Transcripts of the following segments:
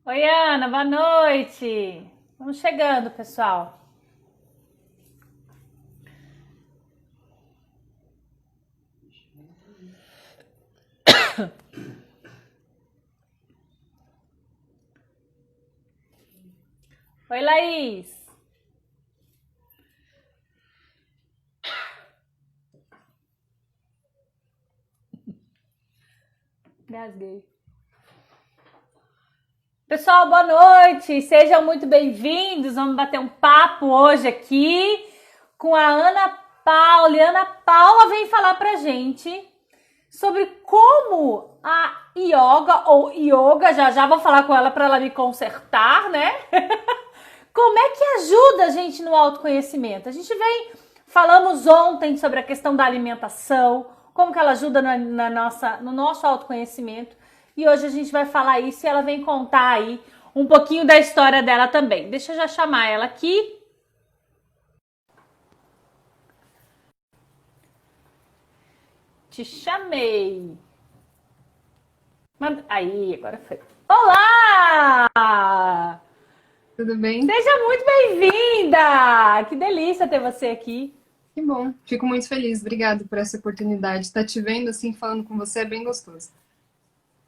Oi, Ana, boa noite. Vamos chegando, pessoal. Oi, Laís. Gasguei. Pessoal, boa noite. Sejam muito bem-vindos. Vamos bater um papo hoje aqui com a Ana Paula. E a Ana Paula vem falar pra gente sobre como a yoga ou yoga, já vou falar com ela para ela me consertar, né? Como é que ajuda a gente no autoconhecimento? A gente falamos ontem sobre a questão da alimentação, como que ela ajuda no nosso autoconhecimento. E hoje a gente vai falar isso e ela vem contar aí um pouquinho da história dela também. Deixa eu já chamar ela aqui. Te chamei. Aí, agora foi. Olá! Tudo bem? Seja muito bem-vinda! Que delícia ter você aqui. Que bom. Fico muito feliz. Obrigada por essa oportunidade. Estar te vendo assim, falando com você é bem gostoso.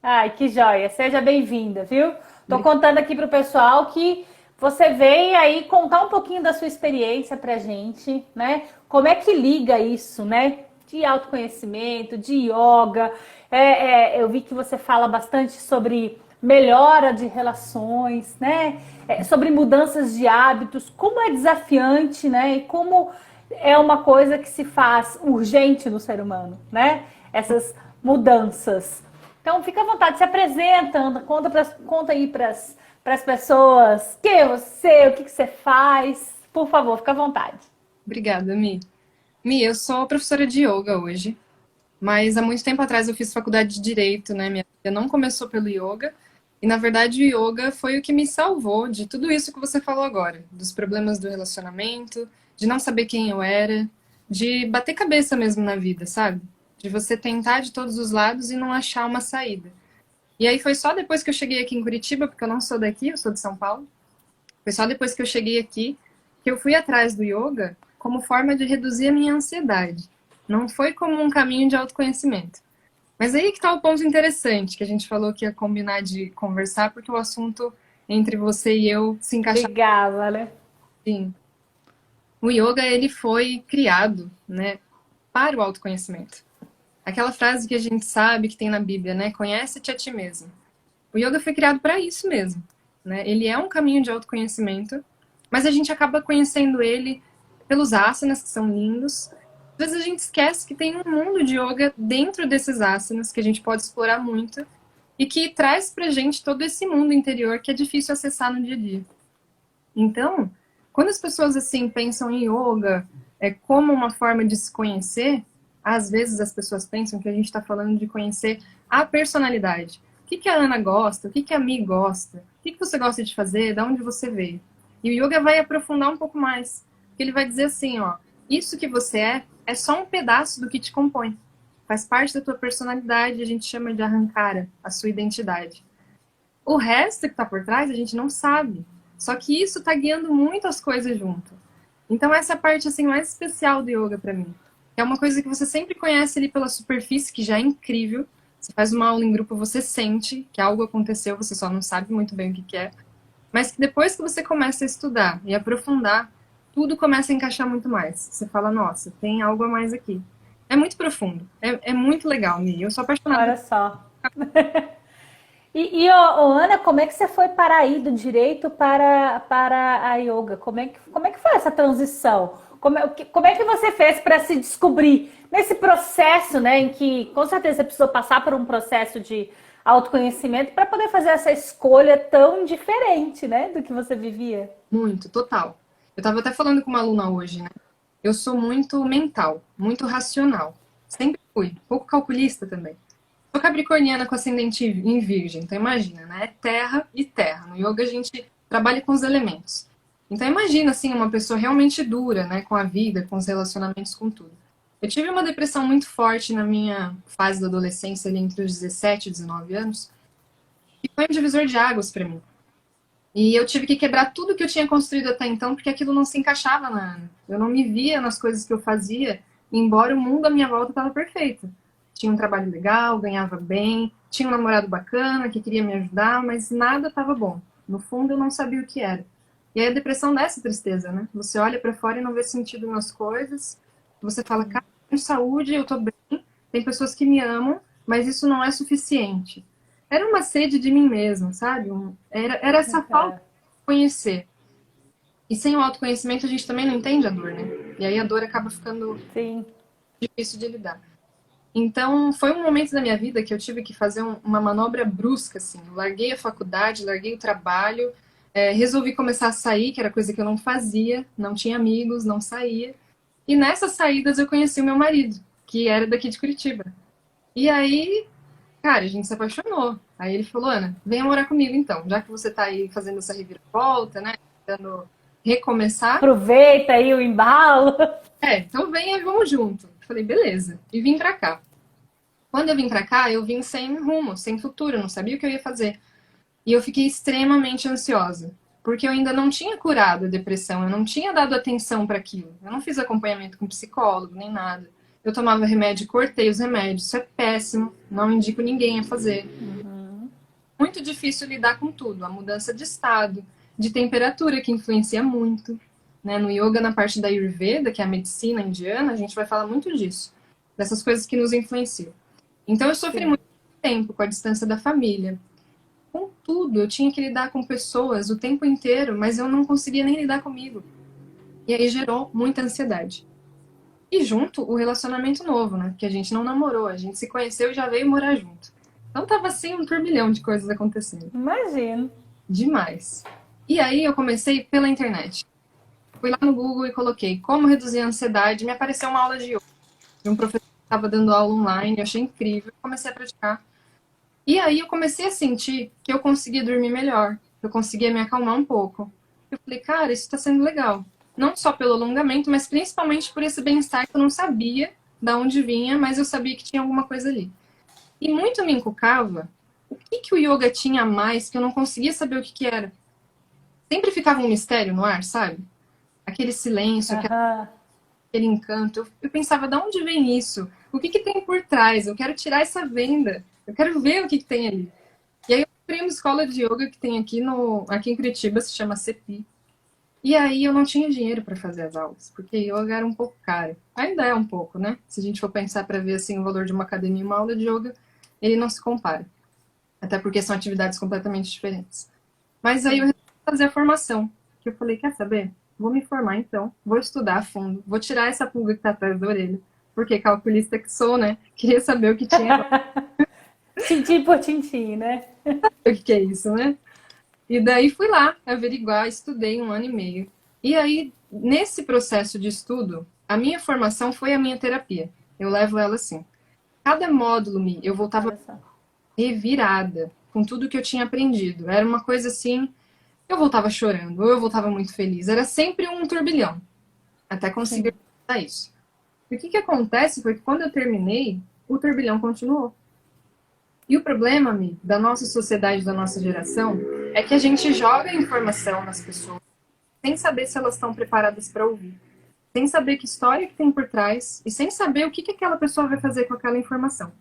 Ai, que joia. Seja bem-vinda, viu? Tô Obrigada. contando aqui pro pessoal que você veio aí contar um pouquinho da sua experiência pra gente, né? Como é que liga isso, né? De autoconhecimento, de yoga. Eu vi que você fala bastante sobre melhora de relações, né? Sobre mudanças de hábitos, como é desafiante, né? E como é uma coisa que se faz urgente no ser humano, né? Essas mudanças. Então, fica à vontade, se apresenta, conta aí para as pessoas quem é você, o que você faz. Por favor, fica à vontade. Obrigada, Mi. Mi, eu sou professora de yoga hoje, mas há muito tempo atrás eu fiz faculdade de Direito, né? Minha vida não começou pelo yoga, e na verdade o yoga foi o que me salvou de tudo isso que você falou agora, dos problemas do relacionamento, de não saber quem eu era, de bater cabeça mesmo na vida, sabe? De você tentar de todos os lados e não achar uma saída. E aí foi só depois que eu cheguei aqui em Curitiba, porque eu não sou daqui, eu sou de São Paulo. Foi só depois que eu cheguei aqui que eu fui atrás do yoga como forma de reduzir a minha ansiedade. Não foi como um caminho de autoconhecimento. Mas aí que tá o ponto interessante, que a gente falou que ia combinar de conversar, porque o assunto entre você e eu se encaixa Ligava, né? assim. O yoga, ele foi criado, né, para o autoconhecimento. Aquela frase que a gente sabe que tem na Bíblia, né? Conhece-te a ti mesmo. O yoga foi criado para isso mesmo, né? Ele é um caminho de autoconhecimento, mas a gente acaba conhecendo ele pelos asanas, que são lindos. Às vezes a gente esquece que tem um mundo de yoga dentro desses asanas que a gente pode explorar muito e que traz pra gente todo esse mundo interior que é difícil acessar no dia a dia. Então, quando as pessoas assim pensam em yoga como uma forma de se conhecer, às vezes as pessoas pensam que a gente está falando de conhecer a personalidade. O que, que a Ana gosta? O que, que a Mi gosta? O que, que você gosta de fazer? De onde você veio? E o yoga vai aprofundar um pouco mais. Porque ele vai dizer assim, ó, isso que você é só um pedaço do que te compõe. Faz parte da tua personalidade, a gente chama de arrancara, a sua identidade. O resto que está por trás a gente não sabe. Só que isso está guiando muitas coisas junto. Então essa é a parte assim mais especial do yoga para mim. É uma coisa que você sempre conhece ali pela superfície, que já é incrível. Você faz uma aula em grupo, você sente que algo aconteceu, você só não sabe muito bem o que é. Mas que depois que você começa a estudar e aprofundar, tudo começa a encaixar muito mais. Você fala, nossa, tem algo a mais aqui. É muito profundo, é muito legal, Mi. Eu sou apaixonada por Olha só. Ana, como é que você foi para aí do direito para a yoga? Como é que foi essa transição? Como é que você fez para se descobrir nesse processo, né, em que com certeza você precisou passar por um processo de autoconhecimento para poder fazer essa escolha tão diferente, né, do que você vivia? muito, total. Eu estava até falando com uma aluna hoje, né? Eu sou muito mental, muito racional. Sempre fui. Pouco calculista também. Sou capricorniana com ascendente em virgem. Então imagina, né? É terra e terra. No yoga a gente trabalha com os elementos. Então imagina, assim, uma pessoa realmente dura, né? Com a vida, com os relacionamentos, com tudo. Eu tive uma depressão muito forte na minha fase da adolescência, ali entre os 17 e 19 anos. E foi um divisor de águas para mim. E eu tive que quebrar tudo que eu tinha construído até então, porque aquilo não se encaixava na Ana. Eu não me via nas coisas que eu fazia, embora o mundo à minha volta estava perfeito. Tinha um trabalho legal, ganhava bem, tinha um namorado bacana que queria me ajudar, mas nada estava bom. No fundo, eu não sabia o que era. E aí a depressão dá essa tristeza, né? Você olha para fora e não vê sentido nas coisas. Você fala, cara, eu tenho saúde, eu tô bem, tem pessoas que me amam, mas isso não é suficiente. Era uma sede de mim mesma, sabe? Era essa falta É, de conhecer. E sem o autoconhecimento a gente também não entende a dor, né? E aí a dor acaba ficando sim. difícil de lidar. Então, foi um momento da minha vida que eu tive que fazer uma manobra brusca, assim. Eu larguei a faculdade, larguei o trabalho, resolvi começar a sair, que era coisa que eu não fazia, não tinha amigos, não saía. E nessas saídas eu conheci o meu marido, que era daqui de Curitiba. E aí, cara, a gente se apaixonou. Aí ele falou, Ana, venha morar comigo então, já que você tá aí fazendo essa reviravolta, né? Tentando recomeçar. Aproveita aí o embalo. Então venha e vamos junto. Falei, beleza. E vim pra cá. Quando eu vim pra cá, eu vim sem rumo, sem futuro, não sabia o que eu ia fazer. E eu fiquei extremamente ansiosa, porque eu ainda não tinha curado a depressão, eu não tinha dado atenção para aquilo. Eu não fiz acompanhamento com psicólogo, nem nada. Eu tomava remédio e cortei os remédios. Isso é péssimo, não indico ninguém a fazer. Muito difícil lidar com tudo, a mudança de estado, de temperatura que influencia muito. Né? No yoga, na parte da Ayurveda, que é a medicina indiana, a gente vai falar muito disso, dessas coisas que nos influenciam. Então eu sofri Sim. muito tempo com a distância da família. Com tudo, eu tinha que lidar com pessoas o tempo inteiro, mas eu não conseguia nem lidar comigo. E aí gerou muita ansiedade. E junto, o relacionamento novo, né? Que a gente não namorou, a gente se conheceu e já veio morar junto. Então tava assim um turbilhão de coisas acontecendo. Imagino. Demais. E aí eu comecei pela internet. Fui lá no Google e coloquei como reduzir a ansiedade. Me apareceu uma aula de yoga de um professor que estava dando aula online. Eu achei incrível. Comecei a praticar. E aí eu comecei a sentir que eu conseguia dormir melhor. Eu conseguia me acalmar um pouco. Eu falei, cara, isso está sendo legal. Não só pelo alongamento, mas principalmente por esse bem-estar que eu não sabia de onde vinha, mas eu sabia que tinha alguma coisa ali. E muito me encucava o que, que o yoga tinha a mais que eu não conseguia saber o que, que era. Sempre ficava um mistério no ar, sabe? Aquele silêncio, Aham. aquele encanto. Eu pensava, de onde vem isso? O que, que tem por trás? Eu quero tirar essa venda. Eu quero ver o que, que tem ali. E aí eu comprei uma escola de yoga que tem aqui em Curitiba, se chama CEPI. E aí eu não tinha dinheiro para fazer as aulas, porque yoga era um pouco caro. Ainda é um pouco, né? Se a gente for pensar para ver assim o valor de uma academia e uma aula de yoga, ele não se compara. Até porque são atividades completamente diferentes. Mas aí eu Sim. resolvi fazer a formação. Que eu falei, quer saber? Vou me formar então, vou estudar a fundo, vou tirar essa pulga que tá atrás da orelha. Porque calculista que sou, né? Queria saber o que tinha lá, Tintim por tintim, né? o que é isso, né? E daí fui lá averiguar, estudei 1 ano e meio. E aí, nesse processo de estudo, a minha formação foi a minha terapia. Eu levo ela assim. Cada módulo eu voltava Olha só. revirada com tudo que eu tinha aprendido. Era uma coisa assim, eu voltava chorando, ou eu voltava muito feliz. Era sempre um turbilhão, até conseguir Sim. fazer isso. E o que que acontece foi que quando eu terminei, o turbilhão continuou. E o problema, Mi, da nossa sociedade, da nossa geração, é que a gente joga informação nas pessoas sem saber se elas estão preparadas para ouvir, sem saber que história que tem por trás e sem saber o que que aquela pessoa vai fazer com aquela informação.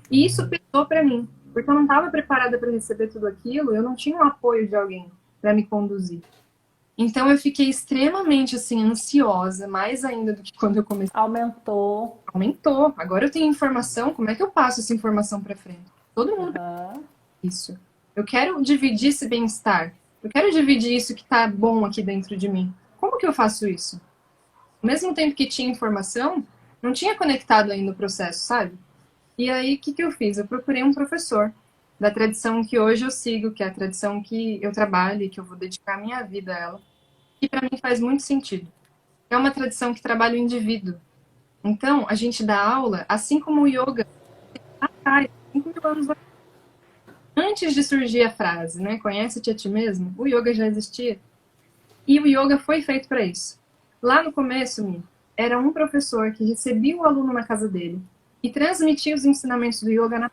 E isso pesou para mim, porque eu não estava preparada para receber tudo aquilo, eu não tinha o apoio de alguém para me conduzir. Então eu fiquei extremamente assim ansiosa, mais ainda do que quando eu comecei. Aumentou. Aumentou. Agora eu tenho informação, como é que eu passo essa informação para frente? Todo mundo Aham. isso. Eu quero dividir esse bem-estar. Eu quero dividir isso que está bom aqui dentro de mim. Como que eu faço isso? Ao mesmo tempo que tinha informação, não tinha conectado ainda o processo, sabe? E aí, o que que eu fiz? Eu procurei um professor da tradição que hoje eu sigo, que é a tradição que eu trabalho e que eu vou dedicar a minha vida a ela, que para mim faz muito sentido. É uma tradição que trabalha o indivíduo. Então, a gente dá aula, assim como o yoga, há 5 mil anos antes de surgir a frase, né? Conhece-te a ti mesmo? O yoga já existia. E o yoga foi feito para isso. Lá no começo, era um professor que recebia o aluno na casa dele e transmitia os ensinamentos do yoga na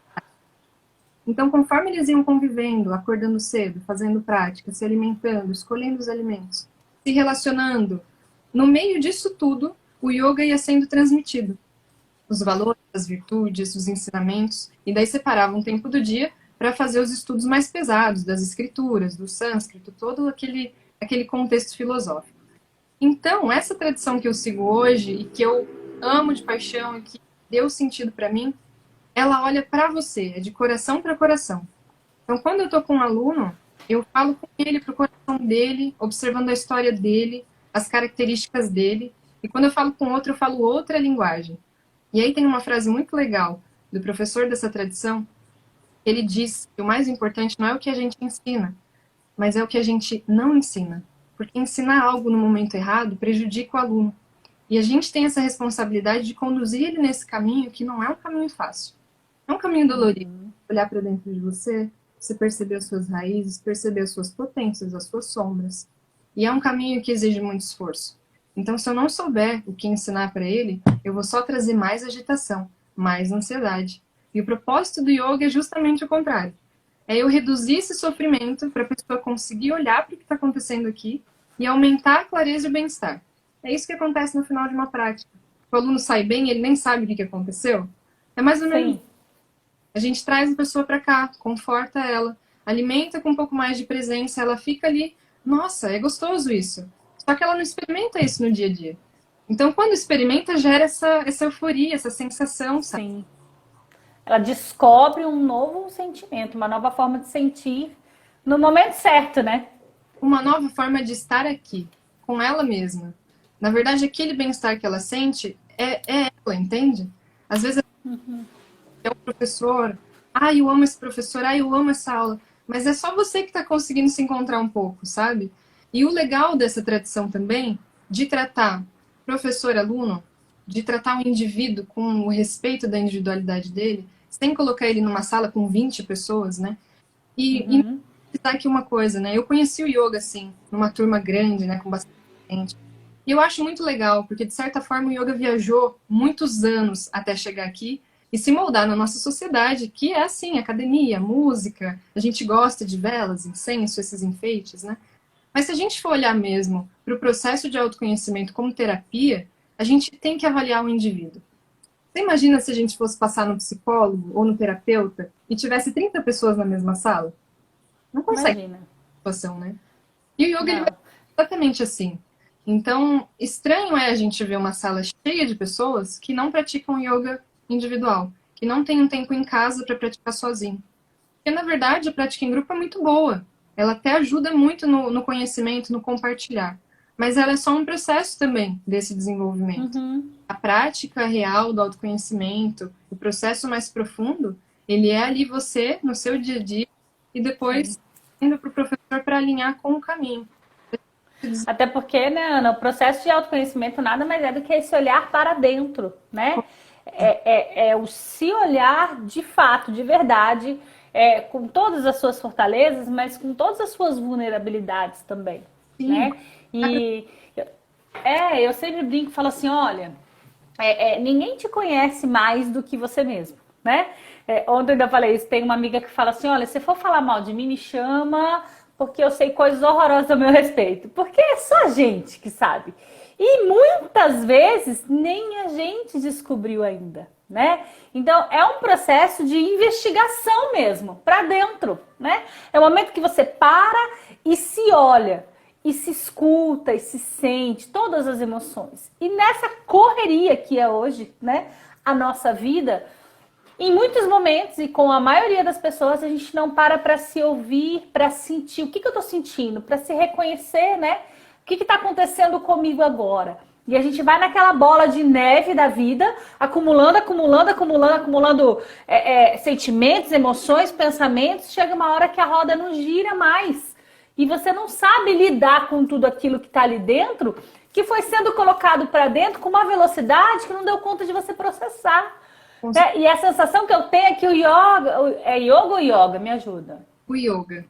Então, conforme eles iam convivendo, acordando cedo, fazendo prática, se alimentando, escolhendo os alimentos, se relacionando, no meio disso tudo, o yoga ia sendo transmitido. Os valores, as virtudes, os ensinamentos, e daí separava um tempo do dia para fazer os estudos mais pesados das escrituras, do sânscrito, todo aquele contexto filosófico. Então, essa tradição que eu sigo hoje e que eu amo de paixão e que deu sentido para mim, ela olha para você, é de coração para coração. Então, quando eu estou com um aluno, eu falo com ele, para o coração dele, observando a história dele, as características dele. E quando eu falo com outro, eu falo outra linguagem. E aí tem uma frase muito legal do professor dessa tradição. Ele diz que o mais importante não é o que a gente ensina, mas é o que a gente não ensina. Porque ensinar algo no momento errado prejudica o aluno. E a gente tem essa responsabilidade de conduzir ele nesse caminho que não é um caminho fácil. É um caminho dolorido. Olhar para dentro de você, você perceber as suas raízes, perceber as suas potências, as suas sombras. E é um caminho que exige muito esforço. Então, se eu não souber o que ensinar para ele, eu vou só trazer mais agitação, mais ansiedade. E o propósito do yoga é justamente o contrário. É eu reduzir esse sofrimento para a pessoa conseguir olhar para o que está acontecendo aqui e aumentar a clareza e o bem-estar. É isso que acontece no final de uma prática. O aluno sai bem, ele nem sabe o que aconteceu. É mais ou menos. A gente traz a pessoa para cá, conforta ela, alimenta com um pouco mais de presença, ela fica ali, nossa, é gostoso isso. Só que ela não experimenta isso no dia a dia. Então, quando experimenta, gera essa euforia, essa sensação, sabe? Sim. Ela descobre um novo sentimento, uma nova forma de sentir no momento certo, né? Uma nova forma de estar aqui, com ela mesma. Na verdade, aquele bem-estar que ela sente é ela, entende? Às vezes é o professor, ai, eu amo esse professor, ai, eu amo essa aula. Mas é só você que está conseguindo se encontrar um pouco, sabe? E o legal dessa tradição também, de tratar professor-aluno, de tratar o indivíduo com o respeito da individualidade dele, sem colocar ele numa sala com 20 pessoas, né? E precisar aqui uma coisa, né? Eu conheci o yoga, assim, numa turma grande, né? Com bastante gente. E eu acho muito legal, porque de certa forma o yoga viajou muitos anos até chegar aqui e se moldar na nossa sociedade, que é assim, academia, música, a gente gosta de velas, incenso, esses enfeites, né? Mas se a gente for olhar mesmo para o processo de autoconhecimento como terapia, a gente tem que avaliar o indivíduo. Você imagina se a gente fosse passar no psicólogo ou no terapeuta e tivesse 30 pessoas na mesma sala? Não consegue. Imagina. Situação, né? E o yoga ele vai ser exatamente assim. Então, estranho é a gente ver uma sala cheia de pessoas que não praticam yoga individual, que não tem um tempo em casa para praticar sozinho. Porque, na verdade, a prática em grupo é muito boa. Ela até ajuda muito no conhecimento, no compartilhar. Mas ela é só um processo também desse desenvolvimento. A prática real do autoconhecimento, o processo mais profundo, ele é ali você, no seu dia a dia, e depois indo para o professor para alinhar com o caminho. Até porque, né, Ana, o processo de autoconhecimento nada mais é do que esse olhar para dentro, né? É o se olhar de fato, de verdade, com todas as suas fortalezas, mas com todas as suas vulnerabilidades também, né? E eu sempre brinco e falo assim, olha, ninguém te conhece mais do que você mesmo, né? Ontem eu ainda falei isso, tem uma amiga que fala assim, olha, se for falar mal de mim, me chama, porque eu sei coisas horrorosas a meu respeito. Porque é só a gente que sabe. E muitas vezes nem a gente descobriu ainda, né? Então é um processo de investigação mesmo, para dentro, né? É o momento que você para e se olha, e se escuta, e se sente, todas as emoções. E nessa correria que é hoje, né, a nossa vida, em muitos momentos, e com a maioria das pessoas, a gente não para se ouvir, para sentir o que eu estou sentindo, para se reconhecer, né? O que está acontecendo comigo agora? E a gente vai naquela bola de neve da vida, acumulando sentimentos, emoções, pensamentos. Chega uma hora que a roda não gira mais. E você não sabe lidar com tudo aquilo que está ali dentro, que foi sendo colocado para dentro com uma velocidade que não deu conta de você processar. E a sensação que eu tenho é que o yoga... É yoga ou yoga? Me ajuda. O yoga.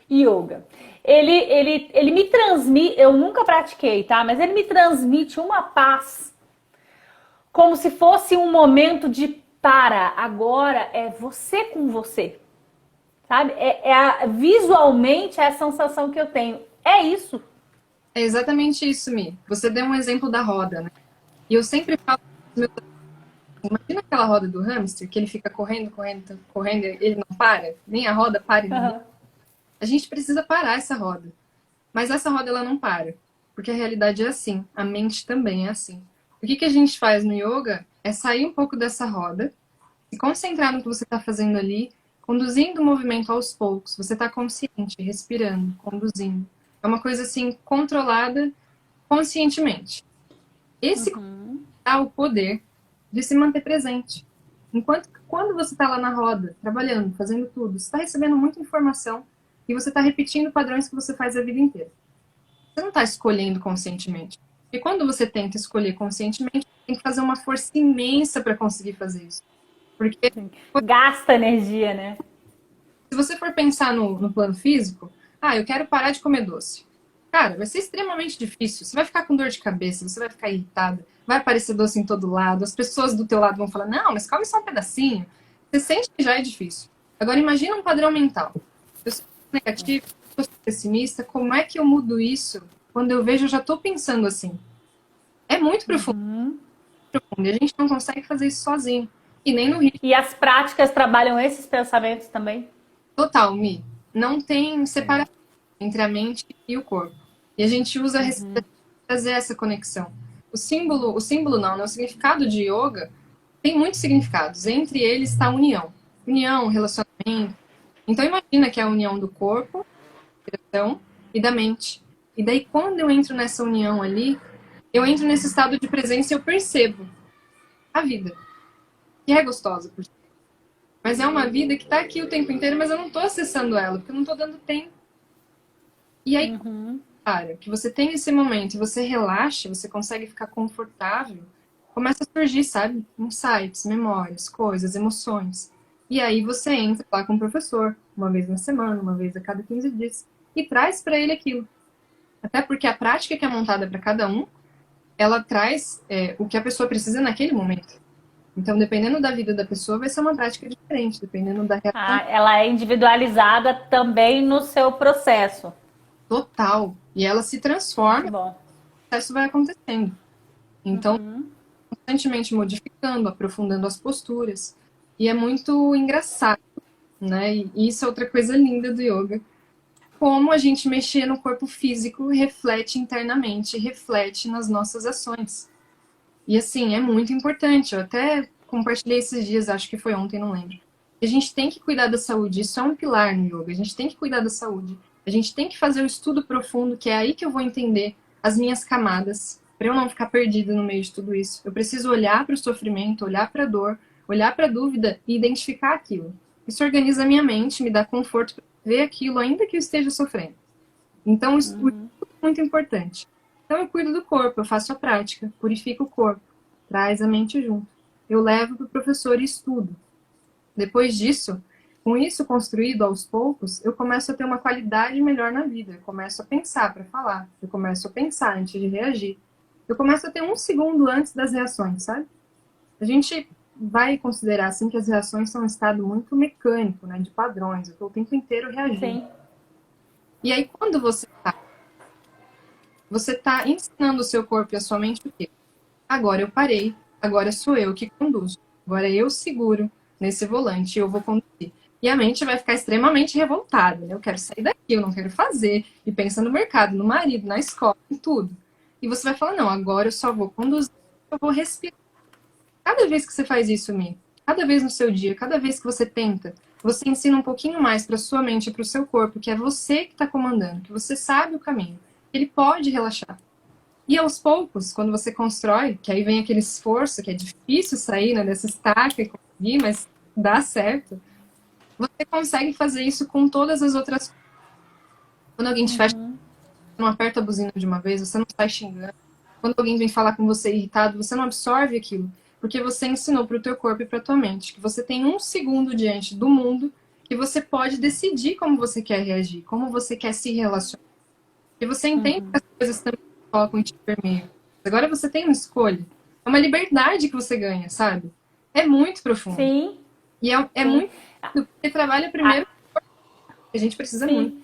Yoga. Ele me transmite... Eu nunca pratiquei, tá? Mas ele me transmite uma paz. Como se fosse um momento de para. Agora é você com você. sabe? Visualmente é a sensação que eu tenho. É isso. É exatamente isso, Mi. Você deu um exemplo da roda, né? E eu sempre falo pros meus alunos, imagina aquela roda do hamster, que ele fica correndo, correndo, correndo, ele não para, nem a roda para. Uhum. A gente precisa parar essa roda. Mas essa roda ela não para, porque a realidade é assim, a mente também é assim. O que a gente faz no yoga é sair um pouco dessa roda, se concentrar no que você está fazendo ali, conduzindo o movimento aos poucos. Você está consciente, respirando, conduzindo. É uma coisa assim, controlada conscientemente. Esse dá o poder de se manter presente. Enquanto que quando você está lá na roda, trabalhando, fazendo tudo, você está recebendo muita informação e você está repetindo padrões que você faz a vida inteira. Você não está escolhendo conscientemente. E quando você tenta escolher conscientemente, tem que fazer uma força imensa para conseguir fazer isso. Porque gasta energia, né? se você for pensar no plano físico, eu quero parar de comer doce. Cara, vai ser extremamente difícil. Você vai ficar com dor de cabeça, você vai ficar irritada, vai aparecer doce em todo lado, as pessoas do teu lado vão falar, não, mas come só um pedacinho. Você sente que já é difícil. Agora imagina um padrão mental. Eu sou negativo, eu sou pessimista, como é que eu mudo isso? Quando eu vejo, eu já estou pensando assim. É muito profundo. E a gente não consegue fazer isso sozinho. E nem no ritmo. E as práticas trabalham esses pensamentos também? Total, Mi. Não tem separação entre a mente e o corpo. E a gente usa a respiração para fazer essa conexão. O símbolo não, né? O significado de yoga tem muitos significados. Entre eles está a união. União, relacionamento. Então imagina que é a união do corpo, respiração, e da mente. E daí quando eu entro nessa união ali, eu entro nesse estado de presença e eu percebo a vida. Que é gostosa, por si. Mas é uma vida que está aqui o tempo inteiro, mas eu não estou acessando ela, porque eu não estou dando tempo. E aí, cara, que você tem esse momento e você relaxa, você consegue ficar confortável, começa a surgir, sabe? Insights, memórias, coisas, emoções. E aí você entra lá com o professor, uma vez na semana, uma vez a cada 15 dias, e traz para ele aquilo. Até porque a prática que é montada para cada um, ela traz o que a pessoa precisa naquele momento. Então, dependendo da vida da pessoa, vai ser uma prática diferente, dependendo da reação. Ela é individualizada também no seu processo. Total. E ela se transforma, Bom. o processo vai acontecendo. Então, constantemente modificando, aprofundando as posturas. E é muito engraçado, né? E isso é outra coisa linda do yoga. Como a gente mexer no corpo físico reflete internamente, reflete nas nossas ações. E assim, é muito importante. Eu até compartilhei esses dias, acho que foi ontem, não lembro. A gente tem que cuidar da saúde. Isso é um pilar no yoga. A gente tem que cuidar da saúde. A gente tem que fazer o estudo profundo, que é aí que eu vou entender as minhas camadas, para eu não ficar perdida no meio de tudo isso. Eu preciso olhar para o sofrimento, olhar para a dor, olhar para a dúvida e identificar aquilo. Isso organiza a minha mente, me dá conforto para ver aquilo, ainda que eu esteja sofrendo. Então, isso é muito importante. Então, eu cuido do corpo, eu faço a prática, purifico o corpo, traz a mente junto. Eu levo para o professor e estudo. Depois disso, com isso construído aos poucos, eu começo a ter uma qualidade melhor na vida. Eu começo a pensar para falar, eu começo a pensar antes de reagir. Eu começo a ter 1 segundo antes das reações, sabe? A gente vai considerar assim que as reações são um estado muito mecânico, né, de padrões. Eu estou o tempo inteiro reagindo. Sim. E aí, quando você tá ensinando o seu corpo e a sua mente o quê? Agora eu parei, agora sou eu que conduzo. Agora eu seguro nesse volante e eu vou conduzir. E a mente vai ficar extremamente revoltada, né? Eu quero sair daqui, eu não quero fazer. E pensa no mercado, no marido, na escola, em tudo. E você vai falar, não, agora eu só vou conduzir, eu vou respirar. Cada vez que você faz isso, Mi, cada vez no seu dia, cada vez que você tenta, você ensina um pouquinho mais para sua mente e para o seu corpo, que é você que está comandando, que você sabe o caminho. Ele pode relaxar. E aos poucos, quando você constrói, que aí vem aquele esforço, que é difícil sair, né, dessa estaca e conseguir, mas dá certo, você consegue fazer isso com todas as outras coisas. Quando alguém te fecha, não aperta a buzina de uma vez, você não sai xingando. Quando alguém vem falar com você irritado, você não absorve aquilo. Porque você ensinou para o teu corpo e para a tua mente que você tem 1 segundo diante do mundo que você pode decidir como você quer reagir, como você quer se relacionar. E você entende que as coisas também colocam em ti vermelho. Agora você tem uma escolha. É uma liberdade que você ganha, sabe? É muito profundo. Sim. E é muito porque trabalha primeiro. A gente precisa muito. Sim.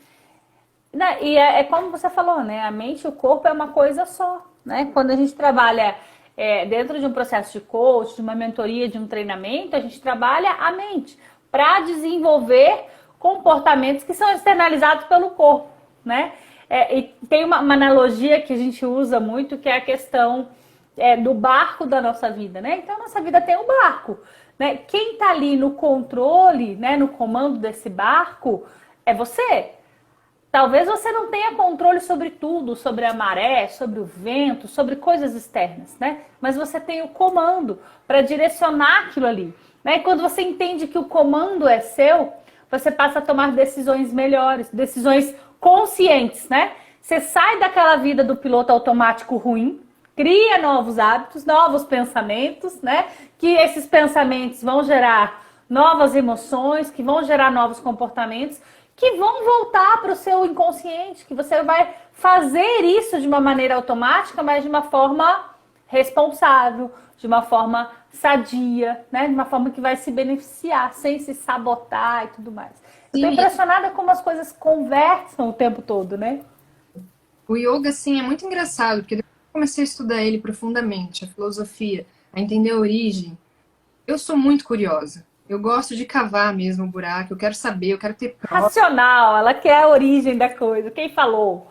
E é como você falou, né? A mente e o corpo é uma coisa só, né? Quando a gente trabalha dentro de um processo de coach, de uma mentoria, de um treinamento, a gente trabalha a mente para desenvolver comportamentos que são externalizados pelo corpo, né? E tem uma analogia que a gente usa muito, que é a questão do barco da nossa vida, né? Então, a nossa vida tem um barco, né? Quem tá ali no controle, né, no comando desse barco, é você. Talvez você não tenha controle sobre tudo, sobre a maré, sobre o vento, sobre coisas externas, né? Mas você tem o comando para direcionar aquilo ali, né? E quando você entende que o comando é seu, você passa a tomar decisões melhores, decisões conscientes, né? Você sai daquela vida do piloto automático ruim, cria novos hábitos, novos pensamentos, né? Que esses pensamentos vão gerar novas emoções, que vão gerar novos comportamentos, que vão voltar para o seu inconsciente, que você vai fazer isso de uma maneira automática, mas de uma forma responsável, de uma forma sadia, né? De uma forma que vai se beneficiar, sem se sabotar e tudo mais. Eu estou Sim, impressionada como as coisas conversam o tempo todo, né? o yoga, assim, é muito engraçado, porque depois que eu comecei a estudar ele profundamente, a filosofia, a entender a origem, eu sou muito curiosa. Eu gosto de cavar mesmo o buraco, eu quero saber, eu quero ter prova. Racional, ela quer a origem da coisa. Quem falou?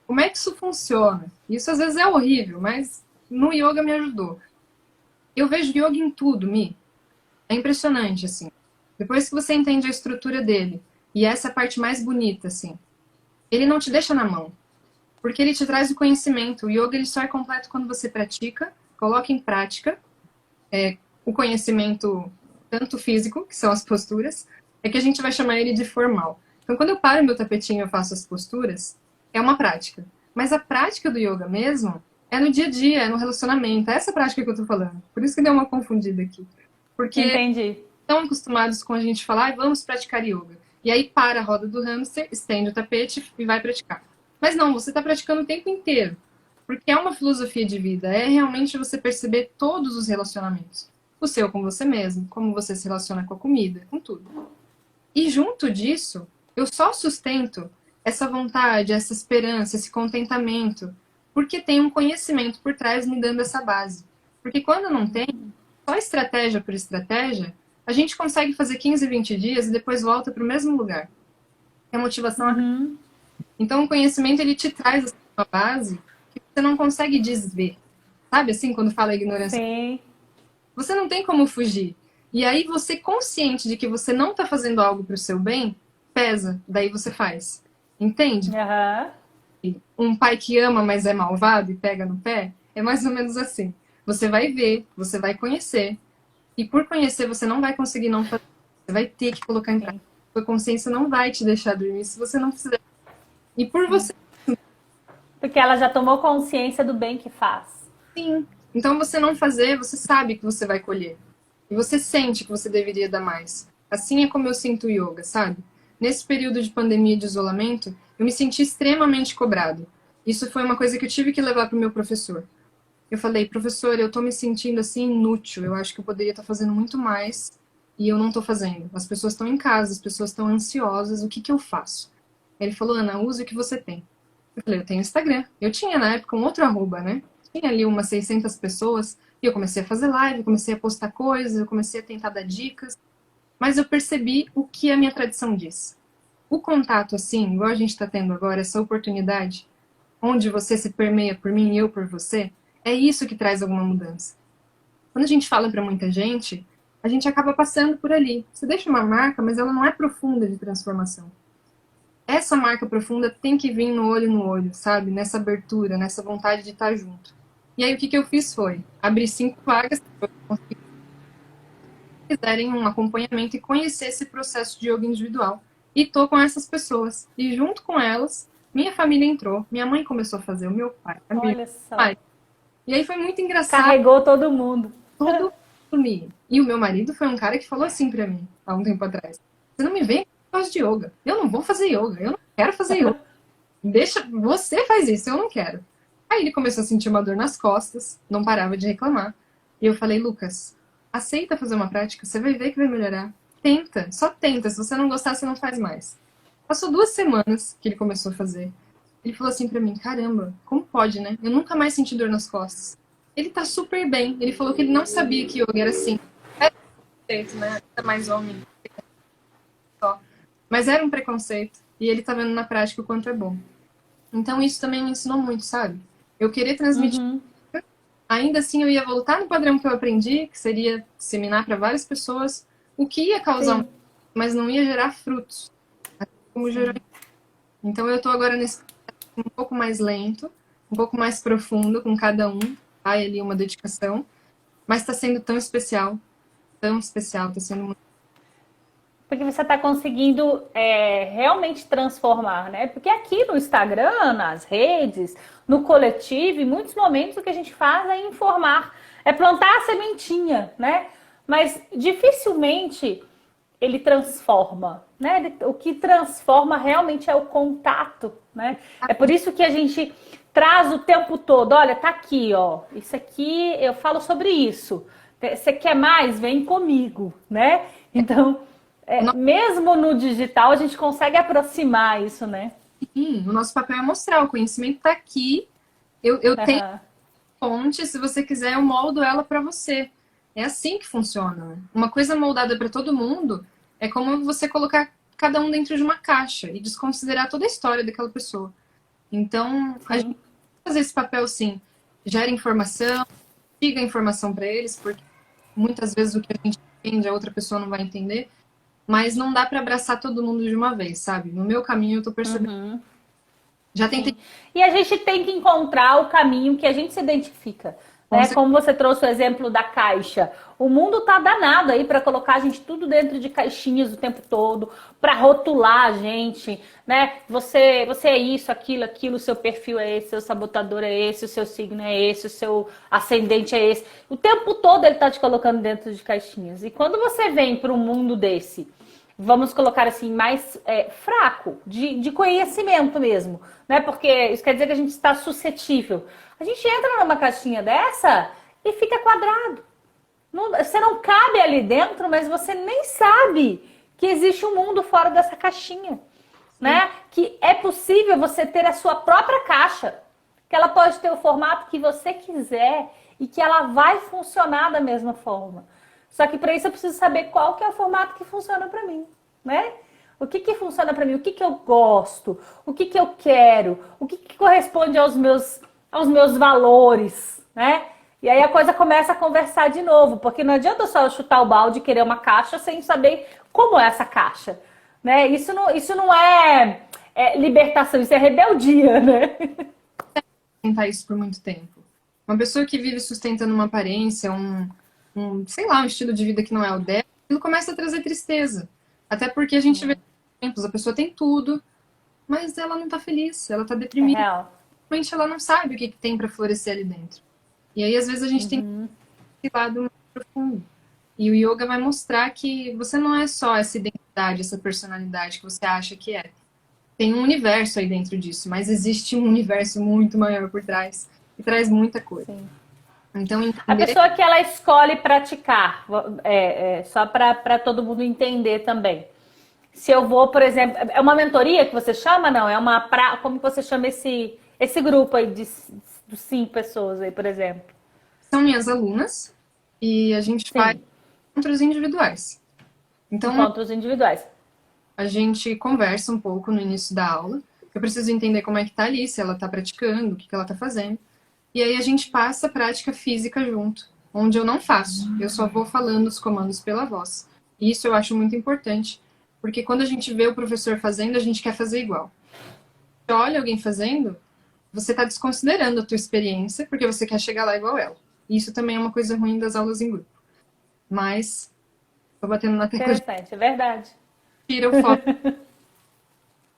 Como é que isso funciona? Isso às vezes é horrível, mas no yoga me ajudou. Eu vejo yoga em tudo, Mi. É impressionante, assim. Depois que você entende a estrutura dele, e essa é a parte mais bonita, assim, ele não te deixa na mão, porque ele te traz o conhecimento. O yoga ele só é completo quando você pratica, coloca em prática o conhecimento tanto físico, que são as posturas, é que a gente vai chamar ele de formal. Então, quando eu paro meu tapetinho e eu faço as posturas, é uma prática. Mas a prática do yoga mesmo é no dia a dia, é no relacionamento. É essa prática que eu tô falando. Por isso que deu uma confundida aqui. Porque Entendi. estão acostumados com a gente falar, ah, vamos praticar yoga. E aí para a roda do hamster, estende o tapete e vai praticar. Mas não, você está praticando o tempo inteiro. Porque é uma filosofia de vida, é realmente você perceber todos os relacionamentos. O seu com você mesmo, como você se relaciona com a comida, com tudo. E junto disso, eu só sustento essa vontade, essa esperança, esse contentamento, porque tem um conhecimento por trás me dando essa base. Porque quando não tem, só estratégia por estratégia, a gente consegue fazer 15, 20 dias e depois volta para o mesmo lugar. A motivação. Uhum. Então, o conhecimento ele te traz uma base que você não consegue desver. Sabe assim, quando fala ignorância? Sim. Você não tem como fugir. E aí, você consciente de que você não está fazendo algo para o seu bem, pesa, daí você faz. Entende? Uhum. Um pai que ama, mas é malvado e pega no pé, é mais ou menos assim. Você vai ver, você vai conhecer, e por conhecer você não vai conseguir não fazer. Você vai ter que colocar em prática. Sua consciência não vai te deixar dormir se você não fizer. E por você, Porque ela já tomou consciência do bem que faz. sim. Então você não fazer, você sabe que você vai colher. E você sente que você deveria dar mais. Assim é como eu sinto o yoga, sabe? Nesse período de pandemia e de isolamento, eu me senti extremamente cobrado. Isso foi uma coisa que eu tive que levar para o meu professor. Eu falei, professor, eu tô me sentindo assim inútil. Eu acho que eu poderia estar fazendo muito mais e eu não tô fazendo. As pessoas estão em casa, as pessoas estão ansiosas. O que que eu faço? Ele falou, Ana, use o que você tem. Eu falei, eu tenho Instagram. Eu tinha na época um outro arroba, né? Tinha ali umas 600 pessoas e eu comecei a fazer live, comecei a postar coisas, eu comecei a tentar dar dicas. Mas eu percebi o que a minha tradição diz. O contato assim, igual a gente está tendo agora, essa oportunidade, onde você se permeia por mim e eu por você, é isso que traz alguma mudança. Quando a gente fala para muita gente, a gente acaba passando por ali. Você deixa uma marca, mas ela não é profunda de transformação. Essa marca profunda tem que vir no olho, sabe? Nessa abertura, nessa vontade de estar junto. E aí o que eu fiz foi abrir 5 vagas para quiserem um acompanhamento e conhecer esse processo de yoga individual. E tô com essas pessoas. E junto com elas, minha família entrou. Minha mãe começou a fazer, o meu pai, a minha Olha só. pai. E aí foi muito engraçado. Carregou todo mundo. Todo mundo. E o meu marido foi um cara que falou assim pra mim, há um tempo atrás. Você não me vem com de yoga. Eu não vou fazer yoga. Eu não quero fazer yoga. Deixa, você faz isso, eu não quero. Aí ele começou a sentir uma dor nas costas, não parava de reclamar. E eu falei, Lucas, aceita fazer uma prática, você vai ver que vai melhorar. tenta, só tenta. Se você não gostar, você não faz mais. Passou 2 semanas que ele começou a fazer. Ele falou assim pra mim, caramba, como pode, né? Eu nunca mais senti dor nas costas. Ele tá super bem. Ele falou que ele não sabia que yoga era assim. Era um preconceito, né? Era mais homem só. Mas era um preconceito. E ele tá vendo na prática o quanto é bom. Então isso também me ensinou muito, sabe? Eu querer transmitir. Uhum. Ainda assim, eu ia voltar no padrão que eu aprendi, que seria disseminar para várias pessoas, o que ia causar, Sim. mas não ia gerar frutos, como gerou. Então eu tô agora nesse um pouco mais lento, um pouco mais profundo com cada um, vai ali uma dedicação, mas está sendo tão especial, está sendo muito. Porque você está conseguindo realmente transformar, né? Porque aqui no Instagram, nas redes, no coletivo, em muitos momentos o que a gente faz é informar, é plantar a sementinha, né? Mas dificilmente ele transforma, né? O que transforma realmente é o contato, né? É por isso que a gente traz o tempo todo, olha, tá aqui, ó, isso aqui, eu falo sobre isso. Você quer mais? Vem comigo, né? Então, mesmo no digital, a gente consegue aproximar isso, né? O nosso papel é mostrar, o conhecimento está aqui, eu tenho Uhum. fonte, se você quiser, eu moldo ela para você. É assim que funciona. Né? Uma coisa moldada para todo mundo é como você colocar cada um dentro de uma caixa e desconsiderar toda a história daquela pessoa. Então, a gente Sim. tem que fazer esse papel, sim. Gera informação, diga a informação para eles, porque muitas vezes o que a gente entende, a outra pessoa não vai entender. Mas não dá para abraçar todo mundo de uma vez, sabe? No meu caminho, eu tô percebendo. Uhum. Já tentei Sim. E a gente tem que encontrar o caminho que a gente se identifica. Né? Como você trouxe o exemplo da caixa. O mundo tá danado aí para colocar a gente tudo dentro de caixinhas o tempo todo, para rotular a gente, né? Você é isso, aquilo, o seu perfil é esse, o seu sabotador é esse, o seu signo é esse, o seu ascendente é esse. O tempo todo ele tá te colocando dentro de caixinhas. E quando você vem para um mundo desse, vamos colocar assim, mais fraco, de conhecimento mesmo, né? Porque isso quer dizer que a gente está suscetível. A gente entra numa caixinha dessa e fica quadrado. Você não cabe ali dentro, mas você nem sabe que existe um mundo fora dessa caixinha, né? Que é possível você ter a sua própria caixa, que ela pode ter o formato que você quiser e que ela vai funcionar da mesma forma. Só que para isso eu preciso saber qual que é o formato que funciona para mim, né? O que funciona para mim? O que eu gosto? O que eu quero? O que corresponde aos meus valores, né? E aí a coisa começa a conversar de novo, porque não adianta só eu chutar o balde e querer uma caixa sem saber como é essa caixa, né? Isso não é libertação, isso é rebeldia, né? tentar isso por muito tempo. Uma pessoa que vive sustentando uma aparência, sei lá, um estilo de vida que não é o dela, aquilo começa a trazer tristeza. Até porque a gente vê exemplos, a pessoa tem tudo, mas ela não tá feliz, ela tá É deprimida. real. Realmente ela não sabe o que tem para florescer ali dentro. E aí, às vezes, a gente tem esse lado mais profundo. E o yoga vai mostrar que você não é só essa identidade, essa personalidade que você acha que é. Tem um universo aí dentro disso, mas existe um universo muito maior por trás e traz muita coisa. Sim. Então, A entender. pessoa que ela escolhe praticar, só para todo mundo entender também. Se eu vou, por exemplo, é uma mentoria que você chama? Não, como que você chama esse grupo aí de 5 pessoas aí, por exemplo? São minhas alunas e a gente faz Sim, encontros individuais. Então, encontros individuais. a gente conversa um pouco no início da aula. Eu preciso entender como é que tá ali, se ela tá praticando, o que ela tá fazendo. E aí a gente passa a prática física junto, onde eu não faço. Eu só vou falando os comandos pela voz. E isso eu acho muito importante, porque quando a gente vê o professor fazendo, a gente quer fazer igual. Você olha alguém fazendo, você está desconsiderando a tua experiência, porque você quer chegar lá igual ela. E isso também é uma coisa ruim das aulas em grupo. Mas, tô batendo na tecla de Interessante, é verdade. tira o foco.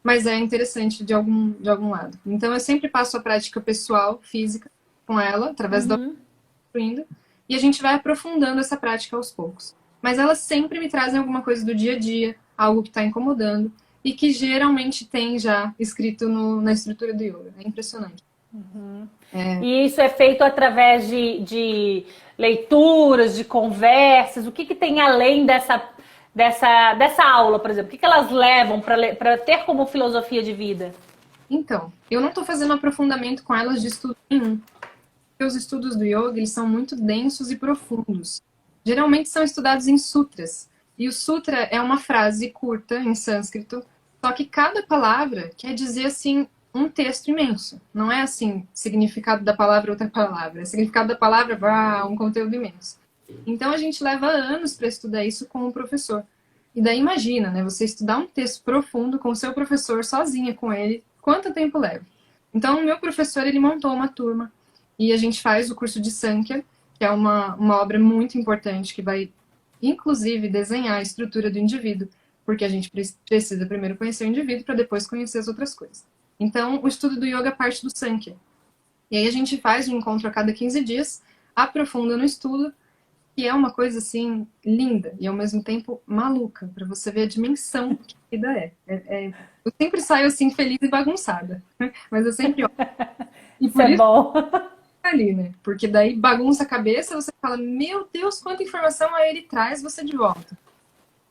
Mas é interessante de algum lado. Então, eu sempre passo a prática pessoal, física, com ela, através da construindo, e a gente vai aprofundando essa prática aos poucos. Mas elas sempre me trazem alguma coisa do dia a dia, algo que está incomodando, e que geralmente tem já escrito na estrutura do yoga. É impressionante. E isso é feito através de leituras, de conversas. O que tem além dessa aula, por exemplo? O que elas levam para ter como filosofia de vida? Então, eu não estou fazendo aprofundamento com elas de estudo nenhum. Porque os estudos do yoga, eles são muito densos e profundos. Geralmente são estudados em sutras. E o sutra é uma frase curta em sânscrito, só que cada palavra quer dizer, assim, um texto imenso. Não é, assim, significado da palavra outra palavra. É significado da palavra, um conteúdo imenso. Então, a gente leva anos para estudar isso com o professor. E daí, imagina, né? Você estudar um texto profundo com o seu professor, sozinha com ele, quanto tempo leva? Então, o meu professor, ele montou uma turma e a gente faz o curso de Sankhya, que é uma obra muito importante, que vai, inclusive, desenhar a estrutura do indivíduo, porque a gente precisa primeiro conhecer o indivíduo para depois conhecer as outras coisas. Então, o estudo do yoga parte do Sankhya. E aí a gente faz um encontro a cada 15 dias, aprofunda no estudo, que é uma coisa, assim, linda e, ao mesmo tempo, maluca, para você ver a dimensão que a vida é. Eu sempre saio, assim, feliz e bagunçada, mas eu sempre olho. E Isso por é isso bom. ali, né? Porque daí bagunça a cabeça, você fala, meu Deus, quanta informação aí ele traz, você de volta.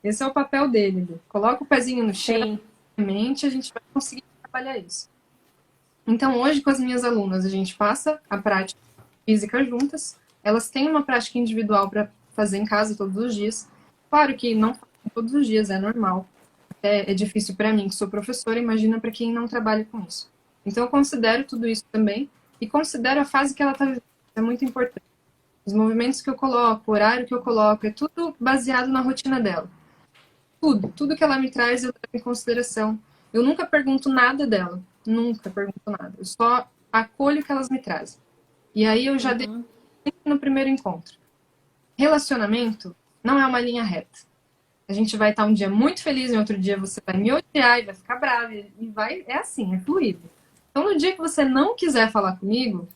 Esse é o papel dele. Né? Coloca o pezinho no chão, Sim. mente, a gente vai conseguir trabalhar isso. Então, hoje, com as minhas alunas, a gente passa a prática física juntas. Elas têm uma prática individual para fazer em casa todos os dias. Claro que não todos os dias, é normal. É difícil para mim, que sou professora, imagina para quem não trabalha com isso. Então, eu considero tudo isso também e considero a fase que ela está vivendo. É muito importante. Os movimentos que eu coloco, o horário que eu coloco, é tudo baseado na rotina dela. Tudo que ela me traz eu levo em consideração. Eu nunca pergunto nada dela, nunca pergunto nada. Eu só acolho o que elas me trazem. E aí eu já dei no primeiro encontro. Relacionamento não é uma linha reta. A gente vai estar um dia muito feliz, e outro dia você vai me odiar e vai ficar brava. E vai, é assim, é fluido. Então, no dia que você não quiser falar comigo,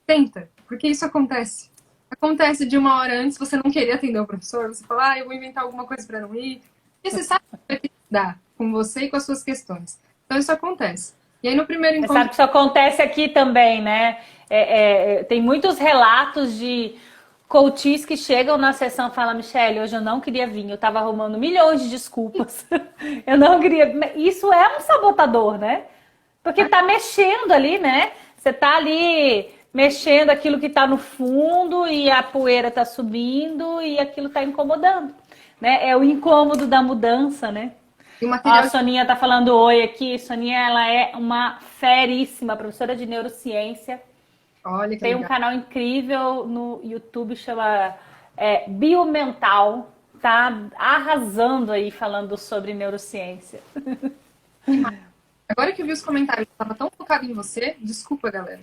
tenta, porque isso acontece. Acontece de uma hora antes, você não querer atender o professor, você fala, eu vou inventar alguma coisa para não ir. E você sabe que vai lidar com você e com as suas questões. Então, isso acontece. E aí, no primeiro Você encontro... sabe que isso acontece aqui também, né? Tem muitos relatos de coaches que chegam na sessão e falam, Michelle, hoje eu não queria vir, eu estava arrumando milhões de desculpas. Eu não queria. Isso é um sabotador, né? Porque tá mexendo ali, né? Você tá ali mexendo aquilo que tá no fundo e a poeira tá subindo e aquilo tá incomodando, né? É o incômodo da mudança, né? E o Ó, a material... Soninha tá falando oi aqui. Soninha, ela é uma feríssima, professora de neurociência. Olha que Tem um legal. canal incrível no YouTube, chama Biomental. Tá arrasando aí falando sobre neurociência. Agora que eu vi os comentários, eu estava tão focado em você. Desculpa, galera.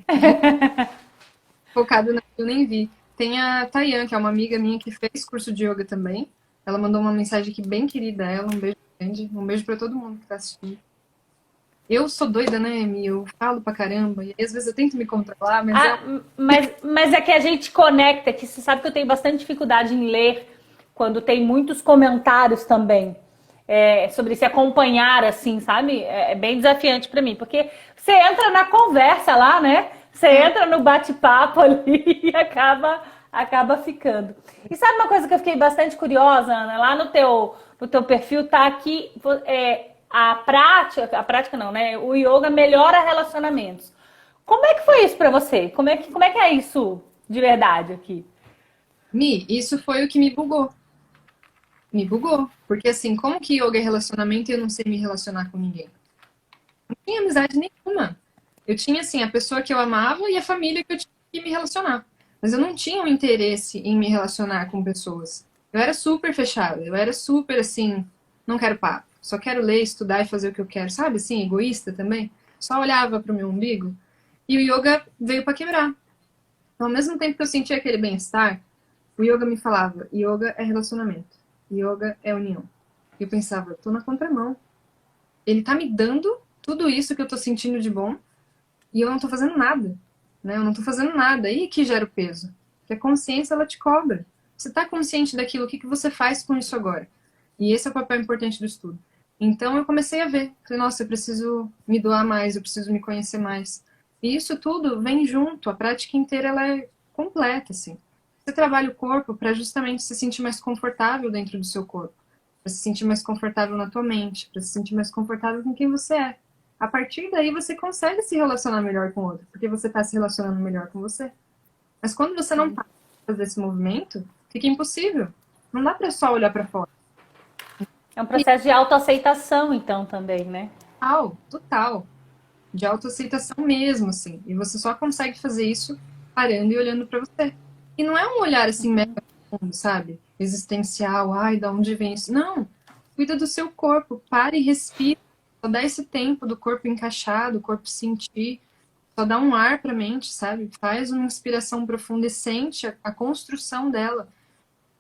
Focado na eu nem vi. Tem a Tayan, que é uma amiga minha que fez curso de yoga também. Ela mandou uma mensagem aqui bem querida a ela. Um beijo grande. Um beijo para todo mundo que tá assistindo. Eu sou doida, né, Mi? Eu falo pra caramba. E às vezes eu tento me controlar, mas é. Mas é que a gente conecta, que você sabe que eu tenho bastante dificuldade em ler quando tem muitos comentários também sobre se acompanhar, assim, sabe? É bem desafiante para mim, porque você entra na conversa lá, né? Você entra no bate-papo ali e acaba ficando. E sabe uma coisa que eu fiquei bastante curiosa, Ana? Lá no teu perfil tá aqui a prática não, né? O yoga melhora relacionamentos. Como é que foi isso pra você? Como é que é isso de verdade aqui? Mi, isso foi o que me bugou. Me bugou. Porque assim, como que yoga é relacionamento e eu não sei me relacionar com ninguém? Não tinha amizade nenhuma. Eu tinha, assim, a pessoa que eu amava e a família que eu tinha que me relacionar. Mas eu não tinha um interesse em me relacionar com pessoas. Eu era super fechada. Eu era super, assim, não quero papo. Só quero ler, estudar e fazer o que eu quero. Sabe, assim, egoísta também? Só olhava pro meu umbigo. E o yoga veio para quebrar. Então, ao mesmo tempo que eu sentia aquele bem-estar, o yoga me falava, yoga é relacionamento. Yoga é união. E eu pensava, tô na contramão. Ele tá me dando tudo isso que eu tô sentindo de bom e eu não tô fazendo nada, né? Eu não tô fazendo nada. Aí que gera o peso. Que a consciência, ela te cobra. Você tá consciente daquilo, o que você faz com isso agora? E esse é o papel importante do estudo. Então eu comecei a ver. Falei, nossa, eu preciso me doar mais, eu preciso me conhecer mais. E isso tudo vem junto. A prática inteira, ela é completa, assim. Você trabalha o corpo para justamente se sentir mais confortável dentro do seu corpo. para se sentir mais confortável na tua mente, para se sentir mais confortável com quem você é. A partir daí você consegue se relacionar melhor com o outro, porque você está se relacionando melhor com você. Mas quando você não para fazer esse movimento, fica impossível. Não dá para só olhar para fora. É um processo de autoaceitação, então, também, né? Total, total. De autoaceitação mesmo, assim. E você só consegue fazer isso parando e olhando para você. E não é um olhar assim mega profundo, sabe? Existencial, ai, da onde vem isso? Não. Cuida do seu corpo, para e respira. Só dá esse tempo do corpo encaixar, do corpo sentir. Só dá um ar para a mente, sabe? Faz uma inspiração profunda e sente a construção dela.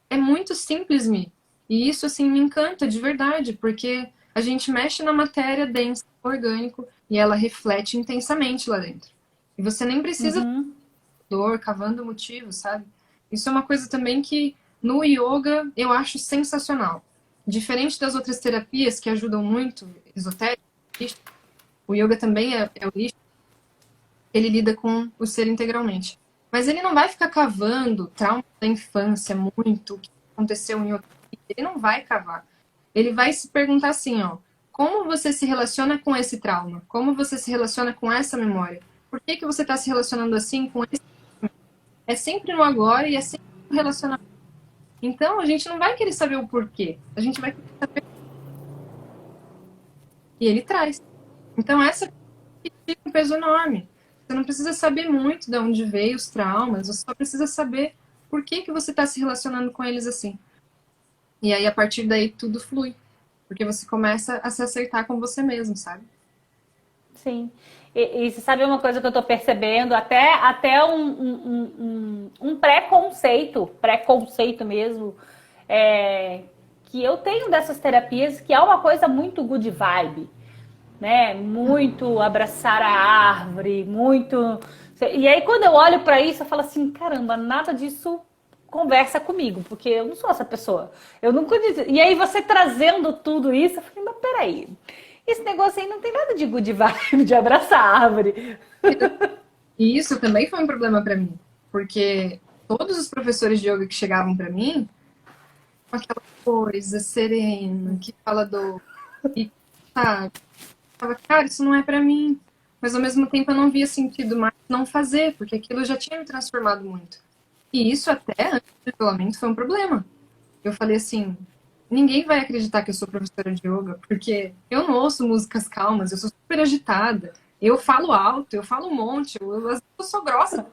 É muito simples, Mi. E isso, assim, me encanta de verdade, porque a gente mexe na matéria densa, orgânico, e ela reflete intensamente lá dentro. E você nem precisa dor, cavando motivo, sabe? Isso é uma coisa também que no yoga eu acho sensacional. Diferente das outras terapias que ajudam muito, esotérico, o yoga também é holístico, ele lida com o ser integralmente. Mas ele não vai ficar cavando trauma da infância muito, o que aconteceu em outro dia. Ele não vai cavar. Ele vai se perguntar assim, ó, como você se relaciona com esse trauma? Como você se relaciona com essa memória? Por que você está se relacionando assim com esse? É sempre no agora e é sempre no relacionamento. Então, a gente não vai querer saber o porquê. A gente vai querer saber. E ele traz. Então, essa é um peso enorme. Você não precisa saber muito de onde veio os traumas, você só precisa saber por que você está se relacionando com eles assim. E aí, a partir daí, tudo flui. Porque você começa a se acertar com você mesmo, sabe? Sim. E você sabe uma coisa que eu tô percebendo? Até um preconceito mesmo, que eu tenho dessas terapias, que é uma coisa muito good vibe, né? Muito abraçar a árvore, muito. E aí, quando eu olho para isso, eu falo assim: caramba, nada disso conversa comigo, porque eu não sou essa pessoa. Eu nunca disse. E aí, você trazendo tudo isso, eu falei: mas peraí, esse negócio aí não tem nada de good vibe, de abraçar a árvore. E isso também foi um problema para mim, porque todos os professores de yoga que chegavam para mim, com aquela coisa serena, que fala do. E, sabe? Falava, cara, isso não é para mim. Mas ao mesmo tempo eu não via sentido mais não fazer, porque aquilo já tinha me transformado muito. E isso até antes do isolamento foi um problema. Eu falei assim, ninguém vai acreditar que eu sou professora de yoga, porque eu não ouço músicas calmas, eu sou super agitada, eu falo alto, eu falo um monte, eu sou grossa.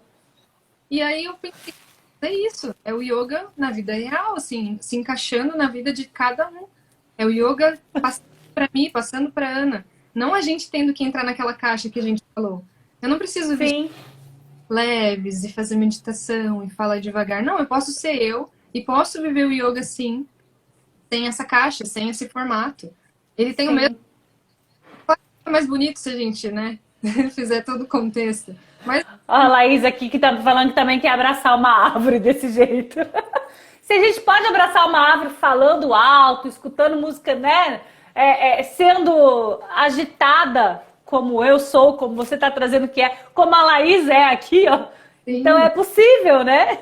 E aí eu pensei, é isso, é o yoga na vida real, assim, se encaixando na vida de cada um. É o yoga passando para mim, passando para Ana. Não a gente tendo que entrar naquela caixa que a gente falou. Eu não preciso vestir leves e fazer meditação e falar devagar. Não, eu posso ser eu e posso viver o yoga assim, sem essa caixa, sem esse formato. Ele tem o mesmo. É mais bonito se a gente, né, fizer todo o contexto. Mas A Laís aqui que tá falando que também quer abraçar uma árvore desse jeito. Se a gente pode abraçar uma árvore falando alto, escutando música, né? Sendo agitada como eu sou, como você está trazendo que é, como a Laís é aqui, ó. Sim. Então é possível, né?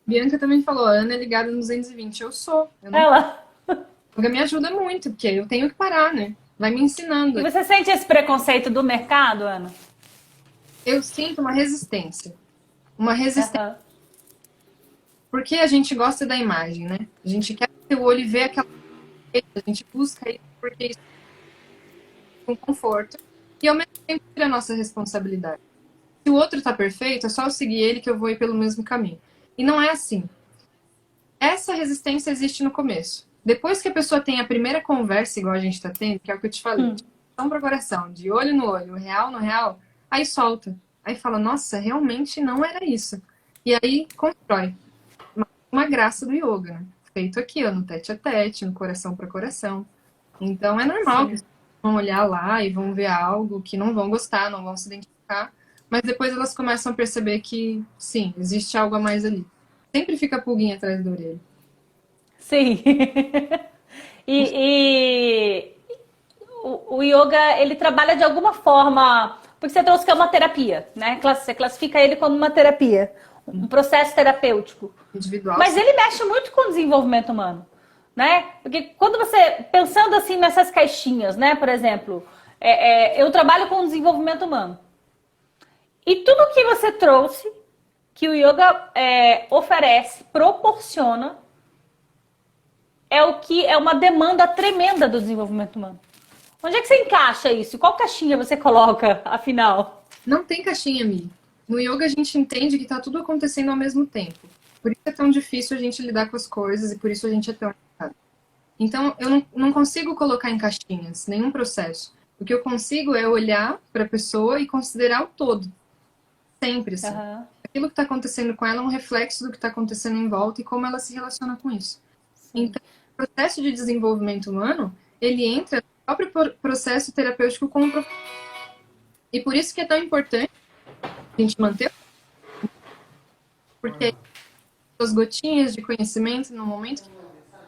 Bianca também falou, a Ana é ligada no 220. Eu sou. Eu não... Ela. Yoga me ajuda muito, porque eu tenho que parar, né? Vai me ensinando. E você sente esse preconceito do mercado, Ana? Eu sinto uma resistência. Uma resistência. Porque a gente gosta da imagem, né? A gente quer ter o olho e ver aquela... A gente busca isso porque isso com conforto. E ao mesmo tempo é a nossa responsabilidade. Se o outro tá perfeito, é só eu seguir ele que eu vou ir pelo mesmo caminho. E não é assim. Essa resistência existe no começo. Depois que a pessoa tem a primeira conversa, igual a gente tá tendo, que é o que eu te falei, de coração para coração, de olho no olho, real no real, aí solta. Aí fala, nossa, realmente não era isso. E aí constrói uma graça do yoga, né? Feito aqui, ó, no tete a tete, no coração para coração. Então é normal que vão olhar lá e vão ver algo que não vão gostar, não vão se identificar, mas depois elas começam a perceber que, sim, existe algo a mais ali. Sempre fica a pulguinha atrás da orelha. Sim. O yoga, ele trabalha de alguma forma, porque você trouxe que é uma terapia, né? Você classifica ele como uma terapia, um processo terapêutico. Individual. Mas ele mexe muito com o desenvolvimento humano. né? Porque quando você, pensando assim nessas caixinhas, né? Por exemplo, eu trabalho com desenvolvimento humano. E tudo que você trouxe, que o yoga oferece, proporciona, é o que é uma demanda tremenda do desenvolvimento humano. Onde é que você encaixa isso? Qual caixinha você coloca, afinal? Não tem caixinha, Mi. No yoga a gente entende que tá tudo acontecendo ao mesmo tempo. Por isso é tão difícil a gente lidar com as coisas e por isso a gente é tão errado. Então, eu não consigo colocar em caixinhas nenhum processo. O que eu consigo é olhar para a pessoa e considerar o todo. Sempre, assim. Uhum. Aquilo que está acontecendo com ela é um reflexo do que está acontecendo em volta e como ela se relaciona com isso. Sim. Então, o processo de desenvolvimento humano, ele entra no próprio processo terapêutico com o profissional. E por isso que é tão importante a gente manter, porque as gotinhas de conhecimento no momento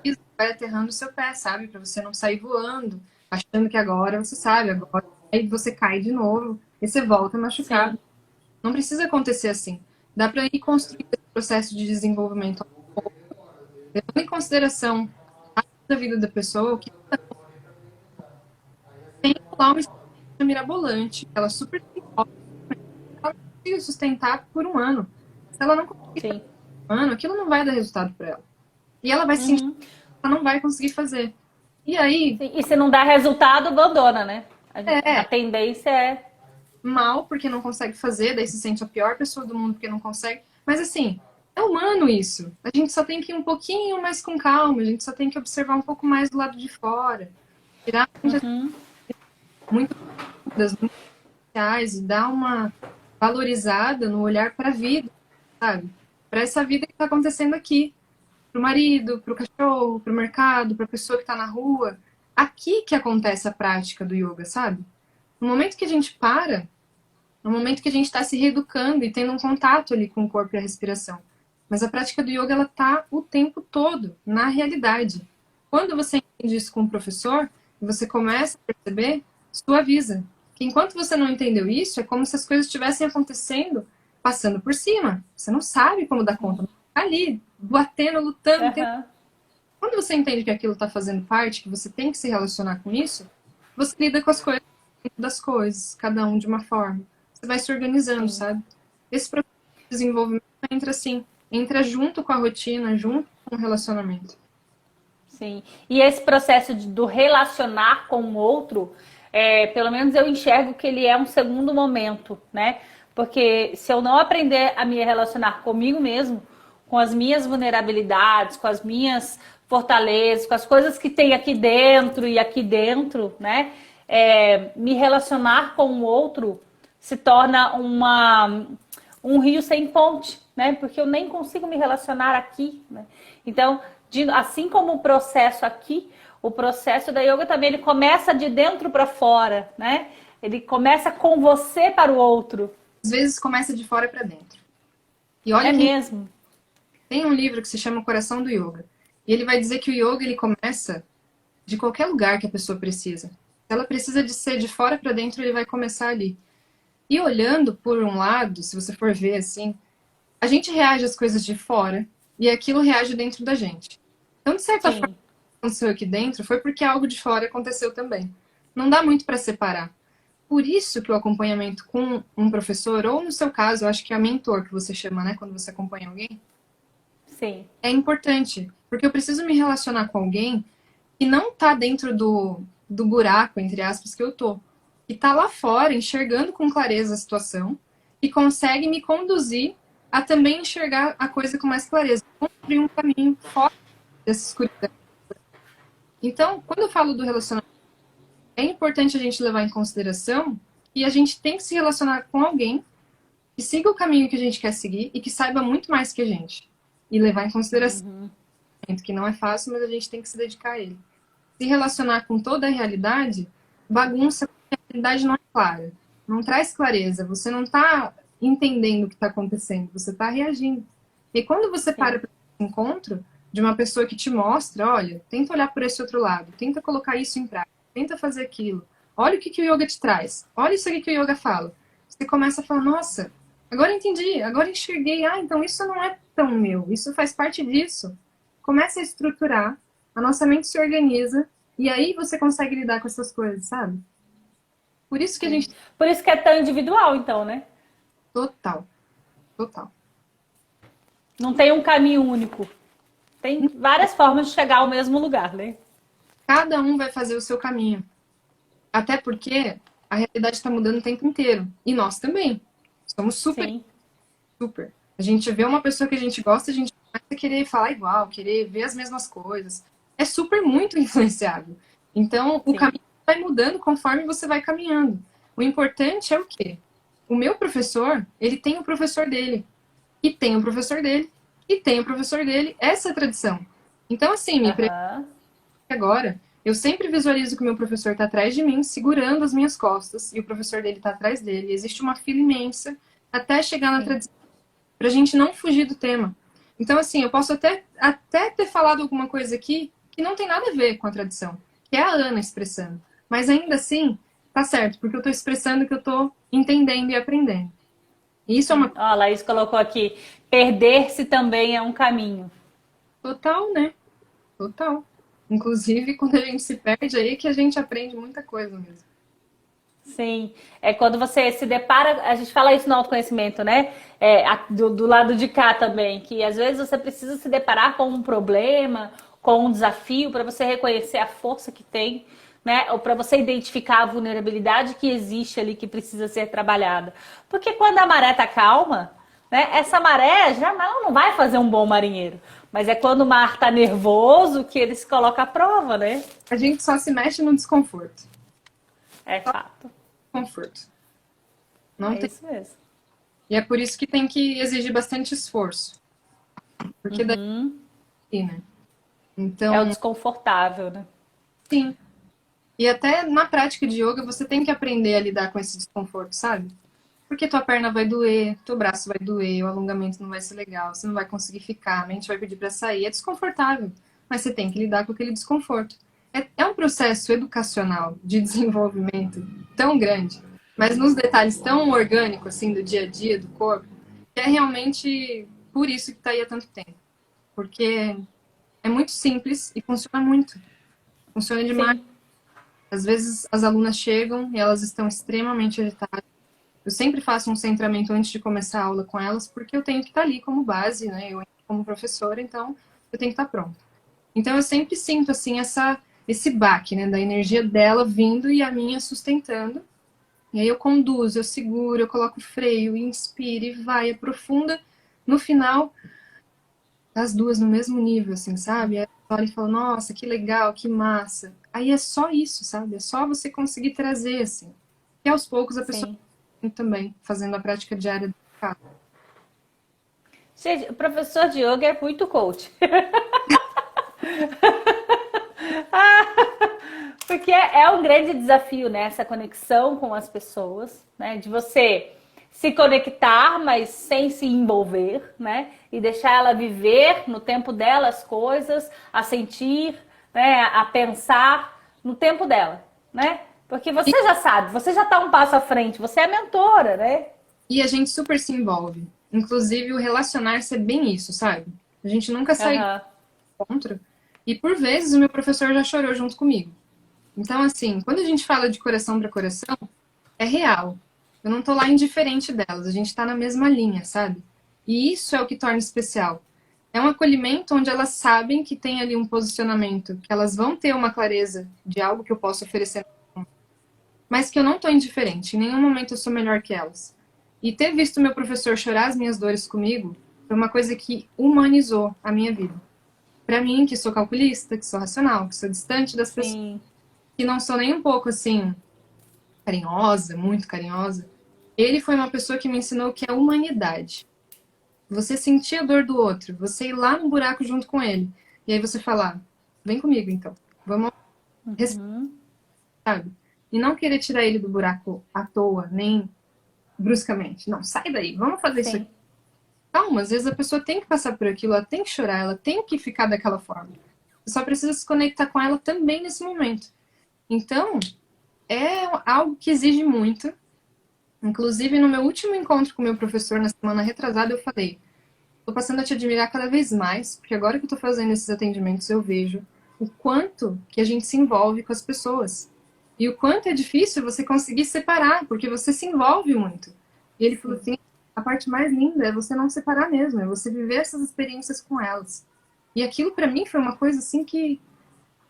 que você vai aterrando o seu pé, sabe? Para você não sair voando, achando que agora você sabe, agora aí você cai de novo e você volta machucado. Sim. Não precisa acontecer assim. Dá para ir construindo esse processo de desenvolvimento, levando em consideração a vida da pessoa, o que tem lá uma estratégia mirabolante, ela super desenvolve, ela não consegue sustentar por um ano. Se ela não conseguir Sim. por um ano, aquilo não vai dar resultado para ela. E ela vai sentir que ela não vai conseguir fazer. E aí, Sim. E se não dá resultado, abandona, né? A é tendência é. mal porque não consegue fazer, daí se sente a pior pessoa do mundo porque não consegue. Mas assim, é humano isso. A gente só tem que ir um pouquinho mais com calma, a gente só tem que observar um pouco mais do lado de fora. Tirar muito das muito sociais e dar uma valorizada no olhar para a vida, sabe? Para essa vida que está acontecendo aqui. Para o marido, para o cachorro, para o mercado, para a pessoa que está na rua. Aqui que acontece a prática do yoga, sabe? No momento que a gente para, no momento que a gente está se reeducando e tendo um contato ali com o corpo e a respiração. Mas a prática do yoga, ela tá o tempo todo, na realidade. Quando você entende isso com o professor, e você começa a perceber, suaviza. Que enquanto você não entendeu isso, é como se as coisas estivessem acontecendo, passando por cima. Você não sabe como dar conta. Tá ali, batendo, lutando. Uhum. Quando você entende que aquilo está fazendo parte, que você tem que se relacionar com isso, você lida com as coisas, das coisas, cada um de uma forma. Você vai se organizando, Sim. sabe? Esse processo de desenvolvimento entra assim, entra junto com a rotina, junto com o relacionamento. Sim. E esse processo do relacionar com o outro, pelo menos eu enxergo que ele é um segundo momento, né? Porque se eu não aprender a me relacionar comigo mesmo, com as minhas vulnerabilidades, com as minhas fortalezas, com as coisas que tem aqui dentro e aqui dentro, né? Me relacionar com o outro se torna um rio sem ponte, né? Porque eu nem consigo me relacionar aqui, né? Então, assim como o processo aqui, o processo da yoga também ele começa de dentro para fora, né? Ele começa com você para o outro. Às vezes começa de fora para dentro. E olha É que mesmo. tem um livro que se chama O Coração do Yoga. E ele vai dizer que o yoga ele começa de qualquer lugar que a pessoa precisa. Se ela precisa de ser de fora para dentro, ele vai começar ali. E olhando por um lado, se você for ver assim, a gente reage às coisas de fora e aquilo reage dentro da gente. Então, de certa forma, Sim. o que aconteceu aqui dentro foi porque algo de fora aconteceu também. Não dá muito para separar. Por isso que o acompanhamento com um professor, ou no seu caso, eu acho que é a mentor que você chama, né, quando você acompanha alguém, Sim. é importante. Porque eu preciso me relacionar com alguém que não tá dentro do buraco, entre aspas, que eu tô. Que tá lá fora, enxergando com clareza a situação e consegue me conduzir a também enxergar a coisa com mais clareza. Construir um caminho fora dessa escuridão. Então, quando eu falo do relacionamento, é importante a gente levar em consideração que a gente tem que se relacionar com alguém que siga o caminho que a gente quer seguir e que saiba muito mais que a gente. E levar em consideração que não é fácil, mas a gente tem que se dedicar a ele. Se relacionar com toda a realidade, bagunça porque a realidade não é clara. Não traz clareza. Você não está entendendo o que está acontecendo, você está reagindo. E quando você para Sim. para esse encontro de uma pessoa que te mostra, olha, tenta olhar por esse outro lado, tenta colocar isso em prática, tenta fazer aquilo. Olha o que o yoga te traz. Olha isso aqui que o yoga fala. Você começa a falar, nossa, agora entendi, agora enxerguei. Ah, então isso não é tão meu, isso faz parte disso. Começa a estruturar a nossa mente se organiza e aí você consegue lidar com essas coisas, sabe? Por isso que a Sim. gente... Por isso que é tão individual, então, né? Total, total. Não tem um caminho único. Tem várias formas de chegar ao mesmo lugar, né? Cada um vai fazer o seu caminho. Até porque a realidade está mudando o tempo inteiro. E nós também. Somos super, Sim, super. A gente vê uma pessoa que a gente gosta, a gente começa a querer falar igual, querer ver as mesmas coisas. É super muito influenciável. Então, o sim. caminho vai mudando conforme você vai caminhando. O importante é o quê? O meu professor, ele tem o professor dele. E tem o professor dele. E tem o professor dele. Essa é a tradição. Então, assim, me Aham. agora, eu sempre visualizo que o meu professor está atrás de mim, segurando as minhas costas, e o professor dele está atrás dele. Existe uma fila imensa até chegar na Sim. tradição, para a gente não fugir do tema. Então, assim, eu posso até ter falado alguma coisa aqui que não tem nada a ver com a tradição, que é a Ana expressando. Mas ainda assim, tá certo, porque eu estou expressando o que eu estou entendendo e aprendendo. E isso é Sim. uma Ó, a Laís colocou aqui: perder-se também é um caminho. total, né? Total. Inclusive, quando a gente se perde, aí é que a gente aprende muita coisa mesmo. Sim, é quando você se depara, a gente fala isso no autoconhecimento, né? Do lado de cá também, que às vezes você precisa se deparar com um problema, com um desafio, para você reconhecer a força que tem, né? Ou para você identificar a vulnerabilidade que existe ali, que precisa ser trabalhada. Porque quando a maré tá calma, né? Essa maré já não vai fazer um bom marinheiro. Mas é quando o mar tá nervoso que ele se coloca à prova, né? A gente só se mexe no desconforto. É fato. Conforto. Não É tem. isso mesmo. E é por isso que tem que exigir bastante esforço. Porque daí, Uhum. né? É o Então, desconfortável, né? sim. E até na prática de yoga você tem que aprender a lidar com esse desconforto, sabe? Porque tua perna vai doer, teu braço vai doer, o alongamento não vai ser legal, você não vai conseguir ficar, a mente vai pedir para sair. É desconfortável, mas você tem que lidar com aquele desconforto. É um processo educacional de desenvolvimento tão grande, mas nos detalhes tão orgânicos, assim, do dia a dia, do corpo, que é realmente por isso que está aí há tanto tempo. Porque é muito simples e funciona muito. Funciona demais. Sim, Às vezes as alunas chegam e elas estão extremamente agitadas. Eu sempre faço um centramento antes de começar a aula com elas, porque eu tenho que estar ali como base, né? Eu como professora, então eu tenho que estar pronta. Então eu sempre sinto assim esse baque, né, da energia dela vindo e a minha sustentando. E aí eu conduzo, eu seguro, eu coloco freio, inspira e vai, aprofunda. No final, as duas no mesmo nível, assim, sabe? Aí ela olha e fala, nossa, que legal, que massa. Aí é só isso, sabe? É só você conseguir trazer, assim. E aos poucos a pessoa sim. também, fazendo a prática diária do casa. Gente, o professor de yoga é muito coach. Porque é um grande desafio, né? Essa conexão com as pessoas, né? De você se conectar, mas sem se envolver, né? E deixar ela viver no tempo dela as coisas, a sentir, né? A pensar no tempo dela, né? Porque você já sabe, você já está um passo à frente, você é a mentora, né? E a gente super se envolve. Inclusive, o relacionar-se é bem isso, sabe? A gente nunca sai do Aham. encontro. E por vezes o meu professor já chorou junto comigo. Então, assim, quando a gente fala de coração para coração, é real. Eu não tô lá indiferente delas, a gente tá na mesma linha, sabe? E isso é o que torna especial. É um acolhimento onde elas sabem que tem ali um posicionamento, que elas vão ter uma clareza de algo que eu posso oferecer, mas que eu não tô indiferente. Em nenhum momento eu sou melhor que elas. E ter visto meu professor chorar as minhas dores comigo foi uma coisa que humanizou a minha vida. Para mim, que sou calculista, que sou racional, que sou distante das pessoas, Sim, que não sou nem um pouco assim carinhosa, muito carinhosa, ele foi uma pessoa que me ensinou o que é humanidade. Você sentir a dor do outro, você ir lá no buraco junto com ele, e aí você falar, vem comigo então, vamos respirar, sabe? E não querer tirar ele do buraco à toa, nem bruscamente. Não, sai daí, vamos fazer isso aqui. sim, Calma, às vezes a pessoa tem que passar por aquilo, ela tem que chorar, ela tem que ficar daquela forma. Você só precisa se conectar com ela também nesse momento. Então, é algo que exige muito. Inclusive, no meu último encontro com o meu professor na semana retrasada, eu falei: tô passando a te admirar cada vez mais, porque agora que eu tô fazendo esses atendimentos, eu vejo o quanto que a gente se envolve com as pessoas. E o quanto é difícil você conseguir separar, porque você se envolve muito. E ele falou assim, a parte mais linda é você não separar mesmo, é você viver essas experiências com elas. E aquilo para mim foi uma coisa assim que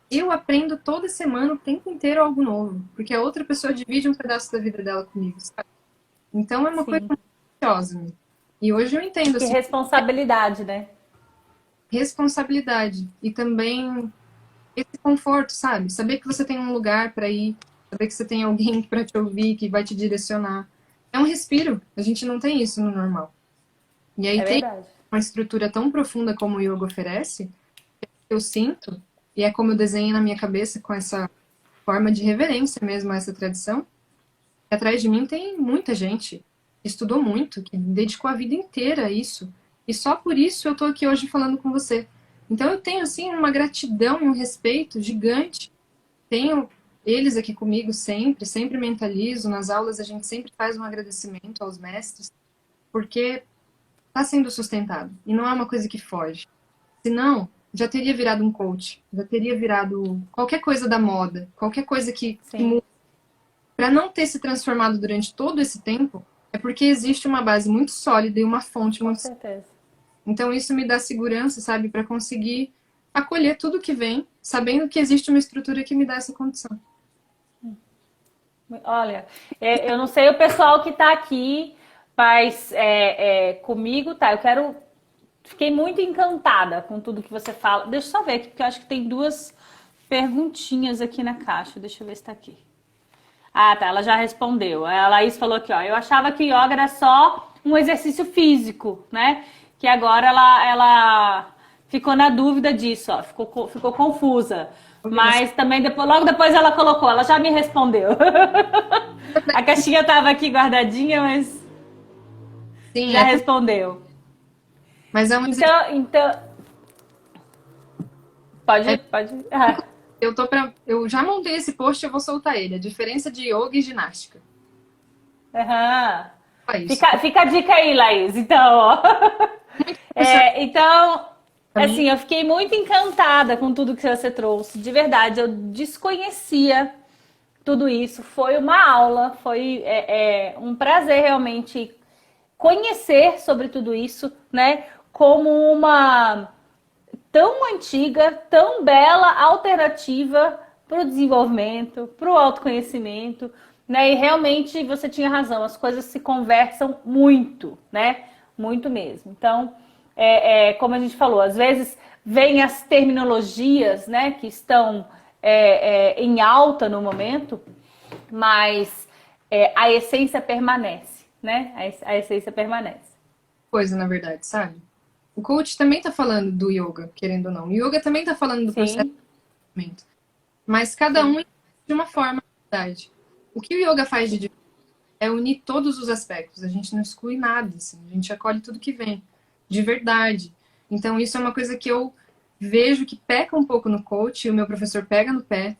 eu aprendo toda semana, o tempo inteiro, algo novo. Porque a outra pessoa divide um pedaço da vida dela comigo, sabe? Então é uma coisa Sim. muito preciosa, né? E hoje eu entendo, Que assim, responsabilidade, né? responsabilidade. E também esse conforto, sabe? Saber que você tem um lugar para ir, saber que você tem alguém para te ouvir, que vai te direcionar. É um respiro. A gente não tem isso no normal. E aí É tem verdade. uma estrutura tão profunda como o yoga oferece, eu sinto, e é como eu desenho na minha cabeça com essa forma de reverência mesmo a essa tradição. E atrás de mim tem muita gente que estudou muito, que dedicou a vida inteira a isso. E só por isso eu estou aqui hoje falando com você. Então eu tenho assim uma gratidão e um respeito gigante. Tenho eles aqui comigo sempre, sempre mentalizo. Nas aulas a gente sempre faz um agradecimento aos mestres, porque está sendo sustentado. E não é uma coisa que foge. Senão, já teria virado um coach, já teria virado qualquer coisa da moda, qualquer coisa que Sim, muda. Para não ter se transformado durante todo esse tempo, é porque existe uma base muito sólida e uma fonte com muito. certeza. Então, isso me dá segurança, sabe, para conseguir acolher tudo que vem, sabendo que existe uma estrutura que me dá essa condição. Olha, eu não sei o pessoal que está aqui, mas comigo tá. Eu quero. Fiquei muito encantada com tudo que você fala. Deixa eu só ver aqui, porque eu acho que tem duas perguntinhas aqui na caixa. Deixa eu ver se tá aqui. Ah, tá. Ela já respondeu. A Laís falou aqui, ó. Eu achava que yoga era só um exercício físico, né? Que agora ela ficou na dúvida disso, ó. Ficou confusa. Mas também depois, logo depois ela colocou, ela já me respondeu. A caixinha tava aqui guardadinha, mas Sim, já é, respondeu. mas é um exercício. Então, pode, É, pode. Ah, eu já montei esse post, eu vou soltar ele. A diferença de yoga e ginástica. aham. É isso. Fica a dica aí, Laís. Então, ó. Professor, Então, pra mim, assim, eu fiquei muito encantada com tudo que você trouxe. De verdade, eu desconhecia tudo isso. Foi uma aula, foi um prazer realmente conhecer sobre tudo isso, né? Como uma tão antiga, tão bela alternativa para o desenvolvimento, para o autoconhecimento, né? E realmente você tinha razão, as coisas se conversam muito, né? Muito mesmo. Então, como a gente falou, às vezes vem as terminologias, né, que estão em alta no momento, mas a essência permanece, né? A essência permanece. coisa, na verdade, sabe? O coach também tá falando do yoga, querendo ou não. O yoga também tá falando do processo de Sim, desenvolvimento. Mas cada sim. um de uma forma, na verdade. O que o yoga faz de diferente é unir todos os aspectos. A gente não exclui nada, assim. A gente acolhe tudo que vem, de verdade. Então, isso é uma coisa que eu vejo que peca um pouco no coach, e o meu professor pega no pé,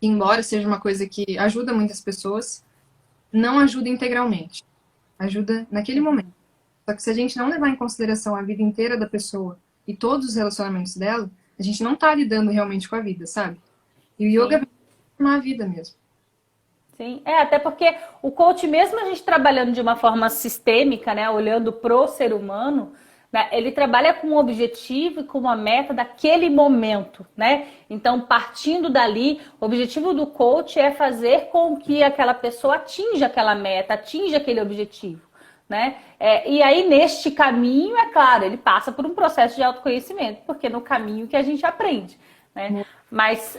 embora seja uma coisa que ajuda muitas pessoas, não ajuda integralmente. Ajuda naquele momento. Só que se a gente não levar em consideração a vida inteira da pessoa e todos os relacionamentos dela, a gente não tá lidando realmente com a vida, sabe? E o yoga Sim. vem transformar a vida mesmo. Sim, até porque o coach, mesmo a gente trabalhando de uma forma sistêmica, né, olhando pro ser humano, né, ele trabalha com um objetivo e com uma meta daquele momento, né? Então, partindo dali, o objetivo do coach é fazer com que aquela pessoa atinja aquela meta, atinja aquele objetivo, né? E aí, neste caminho, é claro, ele passa por um processo de autoconhecimento, porque é no caminho que a gente aprende, né? Mas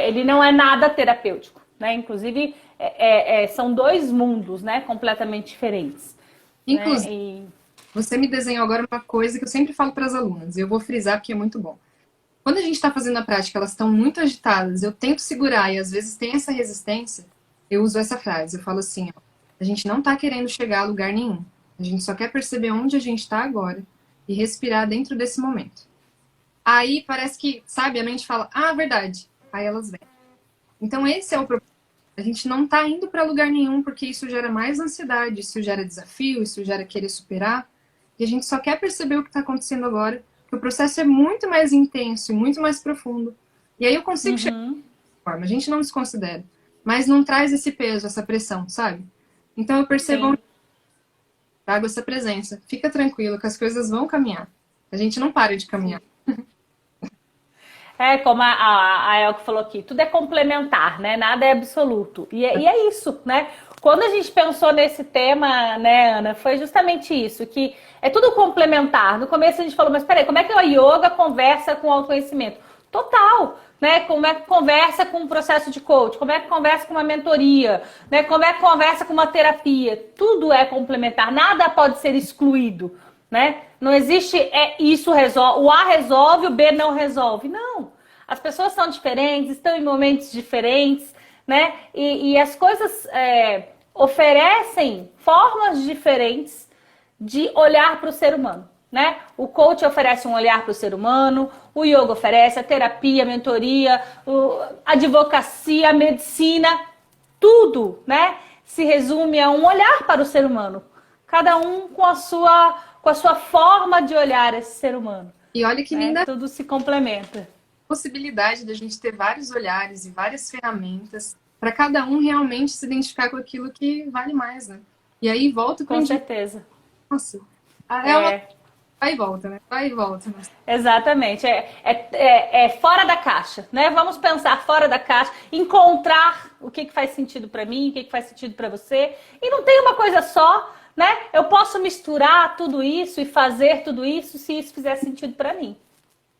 ele não é nada terapêutico, né? Inclusive, são dois mundos, né? Completamente diferentes, né? Inclusive, você me desenhou agora uma coisa que eu sempre falo para as alunas, e eu vou frisar porque é muito bom. Quando a gente está fazendo a prática, elas estão muito agitadas, eu tento segurar e às vezes tem essa resistência, eu uso essa frase, eu falo assim, ó, a gente não está querendo chegar a lugar nenhum, a gente só quer perceber onde a gente está agora e respirar dentro desse momento. Aí parece que, sabe, a mente fala, ah, verdade, aí elas vêm. Então esse é o problema. A gente não está indo para lugar nenhum porque isso gera mais ansiedade, isso gera desafio, isso gera querer superar. E a gente só quer perceber o que está acontecendo agora, que o processo é muito mais intenso e muito mais profundo. E aí eu consigo chegar dessa forma. A gente não se considera, mas não traz esse peso, essa pressão, sabe? Então eu percebo, trago essa presença. Fica tranquilo que as coisas vão caminhar. A gente não para de caminhar. É como a Elke falou aqui, tudo é complementar, né? Nada é absoluto. E é isso, né? Quando a gente pensou nesse tema, né, Ana, foi justamente isso, que é tudo complementar. No começo a gente falou, mas peraí, como é que a yoga conversa com o autoconhecimento? Total, né? Como é que conversa com um processo de coach? Como é que conversa com uma mentoria? Né? Como é que conversa com uma terapia? Tudo é complementar, nada pode ser excluído. Né? Não existe isso resolve, o A resolve, o B não resolve. Não. As pessoas são diferentes, estão em momentos diferentes, né? E as coisas oferecem formas diferentes de olhar para o ser humano. Né? O coach oferece um olhar para o ser humano, o yoga oferece a terapia, a mentoria, a advocacia, a medicina, tudo, né? Se resume a um olhar para o ser humano. Cada um com a sua forma de olhar esse ser humano. E olha que linda. Tudo se complementa. Possibilidade da gente ter vários olhares e várias ferramentas para cada um realmente se identificar com aquilo que vale mais, né? E aí volta com certeza. Nossa, ela vai e volta, né? Vai e volta. Né? Exatamente. É fora da caixa, né? Vamos pensar fora da caixa, encontrar o que faz sentido para mim, o que faz sentido para você. E não tem uma coisa só, né? Eu posso misturar tudo isso e fazer tudo isso se isso fizer sentido para mim.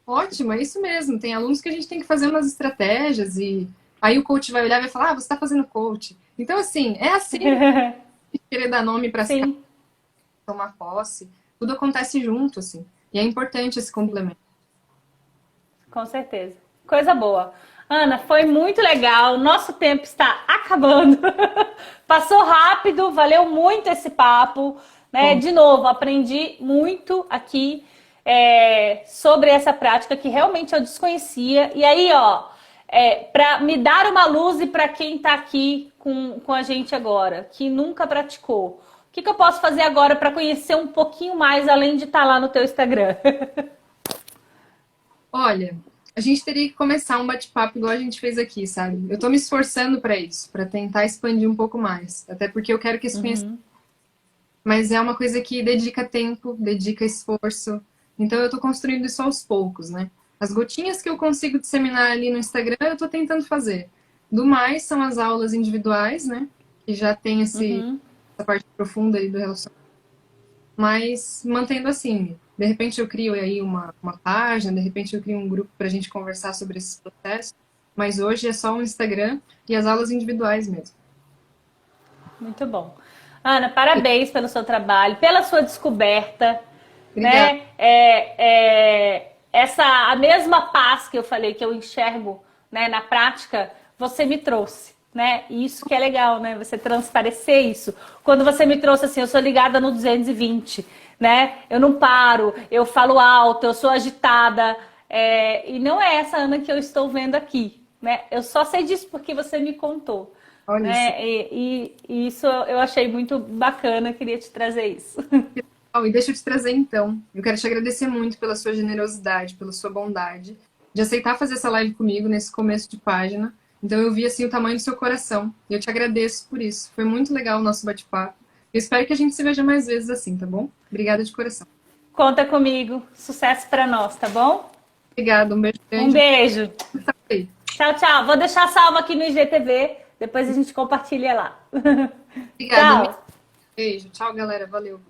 Ótimo, é isso mesmo. Tem alunos que a gente tem que fazer umas estratégias e aí o coach vai olhar e vai falar, você está fazendo coach. Então, assim, é assim. Querer dar nome para si, tomar posse. Tudo acontece junto, assim. E é importante esse complemento. Com certeza. Coisa boa. Ana, foi muito legal. Nosso tempo está acabando. Passou rápido, valeu muito esse papo. Né? De novo, aprendi muito aqui sobre essa prática que realmente eu desconhecia. E aí, ó, para me dar uma luz e para quem está aqui com a gente agora, que nunca praticou. O que eu posso fazer agora para conhecer um pouquinho mais, além de estar lá no teu Instagram? Olha, a gente teria que começar um bate-papo igual a gente fez aqui, sabe? Eu tô me esforçando para isso, para tentar expandir um pouco mais. Até porque eu quero que esse conhecimento... Mas é uma coisa que dedica tempo, dedica esforço. Então eu tô construindo isso aos poucos, né? As gotinhas que eu consigo disseminar ali no Instagram, eu tô tentando fazer. Do mais, são as aulas individuais, né? Que já tem essa parte profunda aí do relacionamento. Mas mantendo assim, de repente eu crio aí uma página, de repente eu crio um grupo pra gente conversar sobre esses processos. Mas hoje é só o Instagram e as aulas individuais mesmo. Muito bom. Ana, parabéns pelo seu trabalho, pela sua descoberta. Obrigada. Né? A mesma paz que eu falei que eu enxergo, né, na prática, você me trouxe. Né? E isso que é legal, né? Você transparecer isso. Quando você me trouxe assim, eu sou ligada no 220, né? Eu não paro, eu falo alto, eu sou agitada. E não é essa Ana que eu estou vendo aqui, né? Eu só sei disso porque você me contou. Olha né? E isso eu achei muito bacana, queria te trazer isso. E deixa eu te trazer então. Eu quero te agradecer muito pela sua generosidade, pela sua bondade, de aceitar fazer essa live comigo nesse começo de página. Então eu vi assim o tamanho do seu coração. E eu te agradeço por isso. Foi muito legal o nosso bate-papo. Eu espero que a gente se veja mais vezes assim, tá bom? Obrigada de coração. Conta comigo. Sucesso para nós, tá bom? Obrigada, um beijo grande. Um beijo. Tchau, tchau. Vou deixar salvo aqui no IGTV. Depois a gente compartilha lá. Obrigada. Tchau. Beijo. Tchau, galera. Valeu.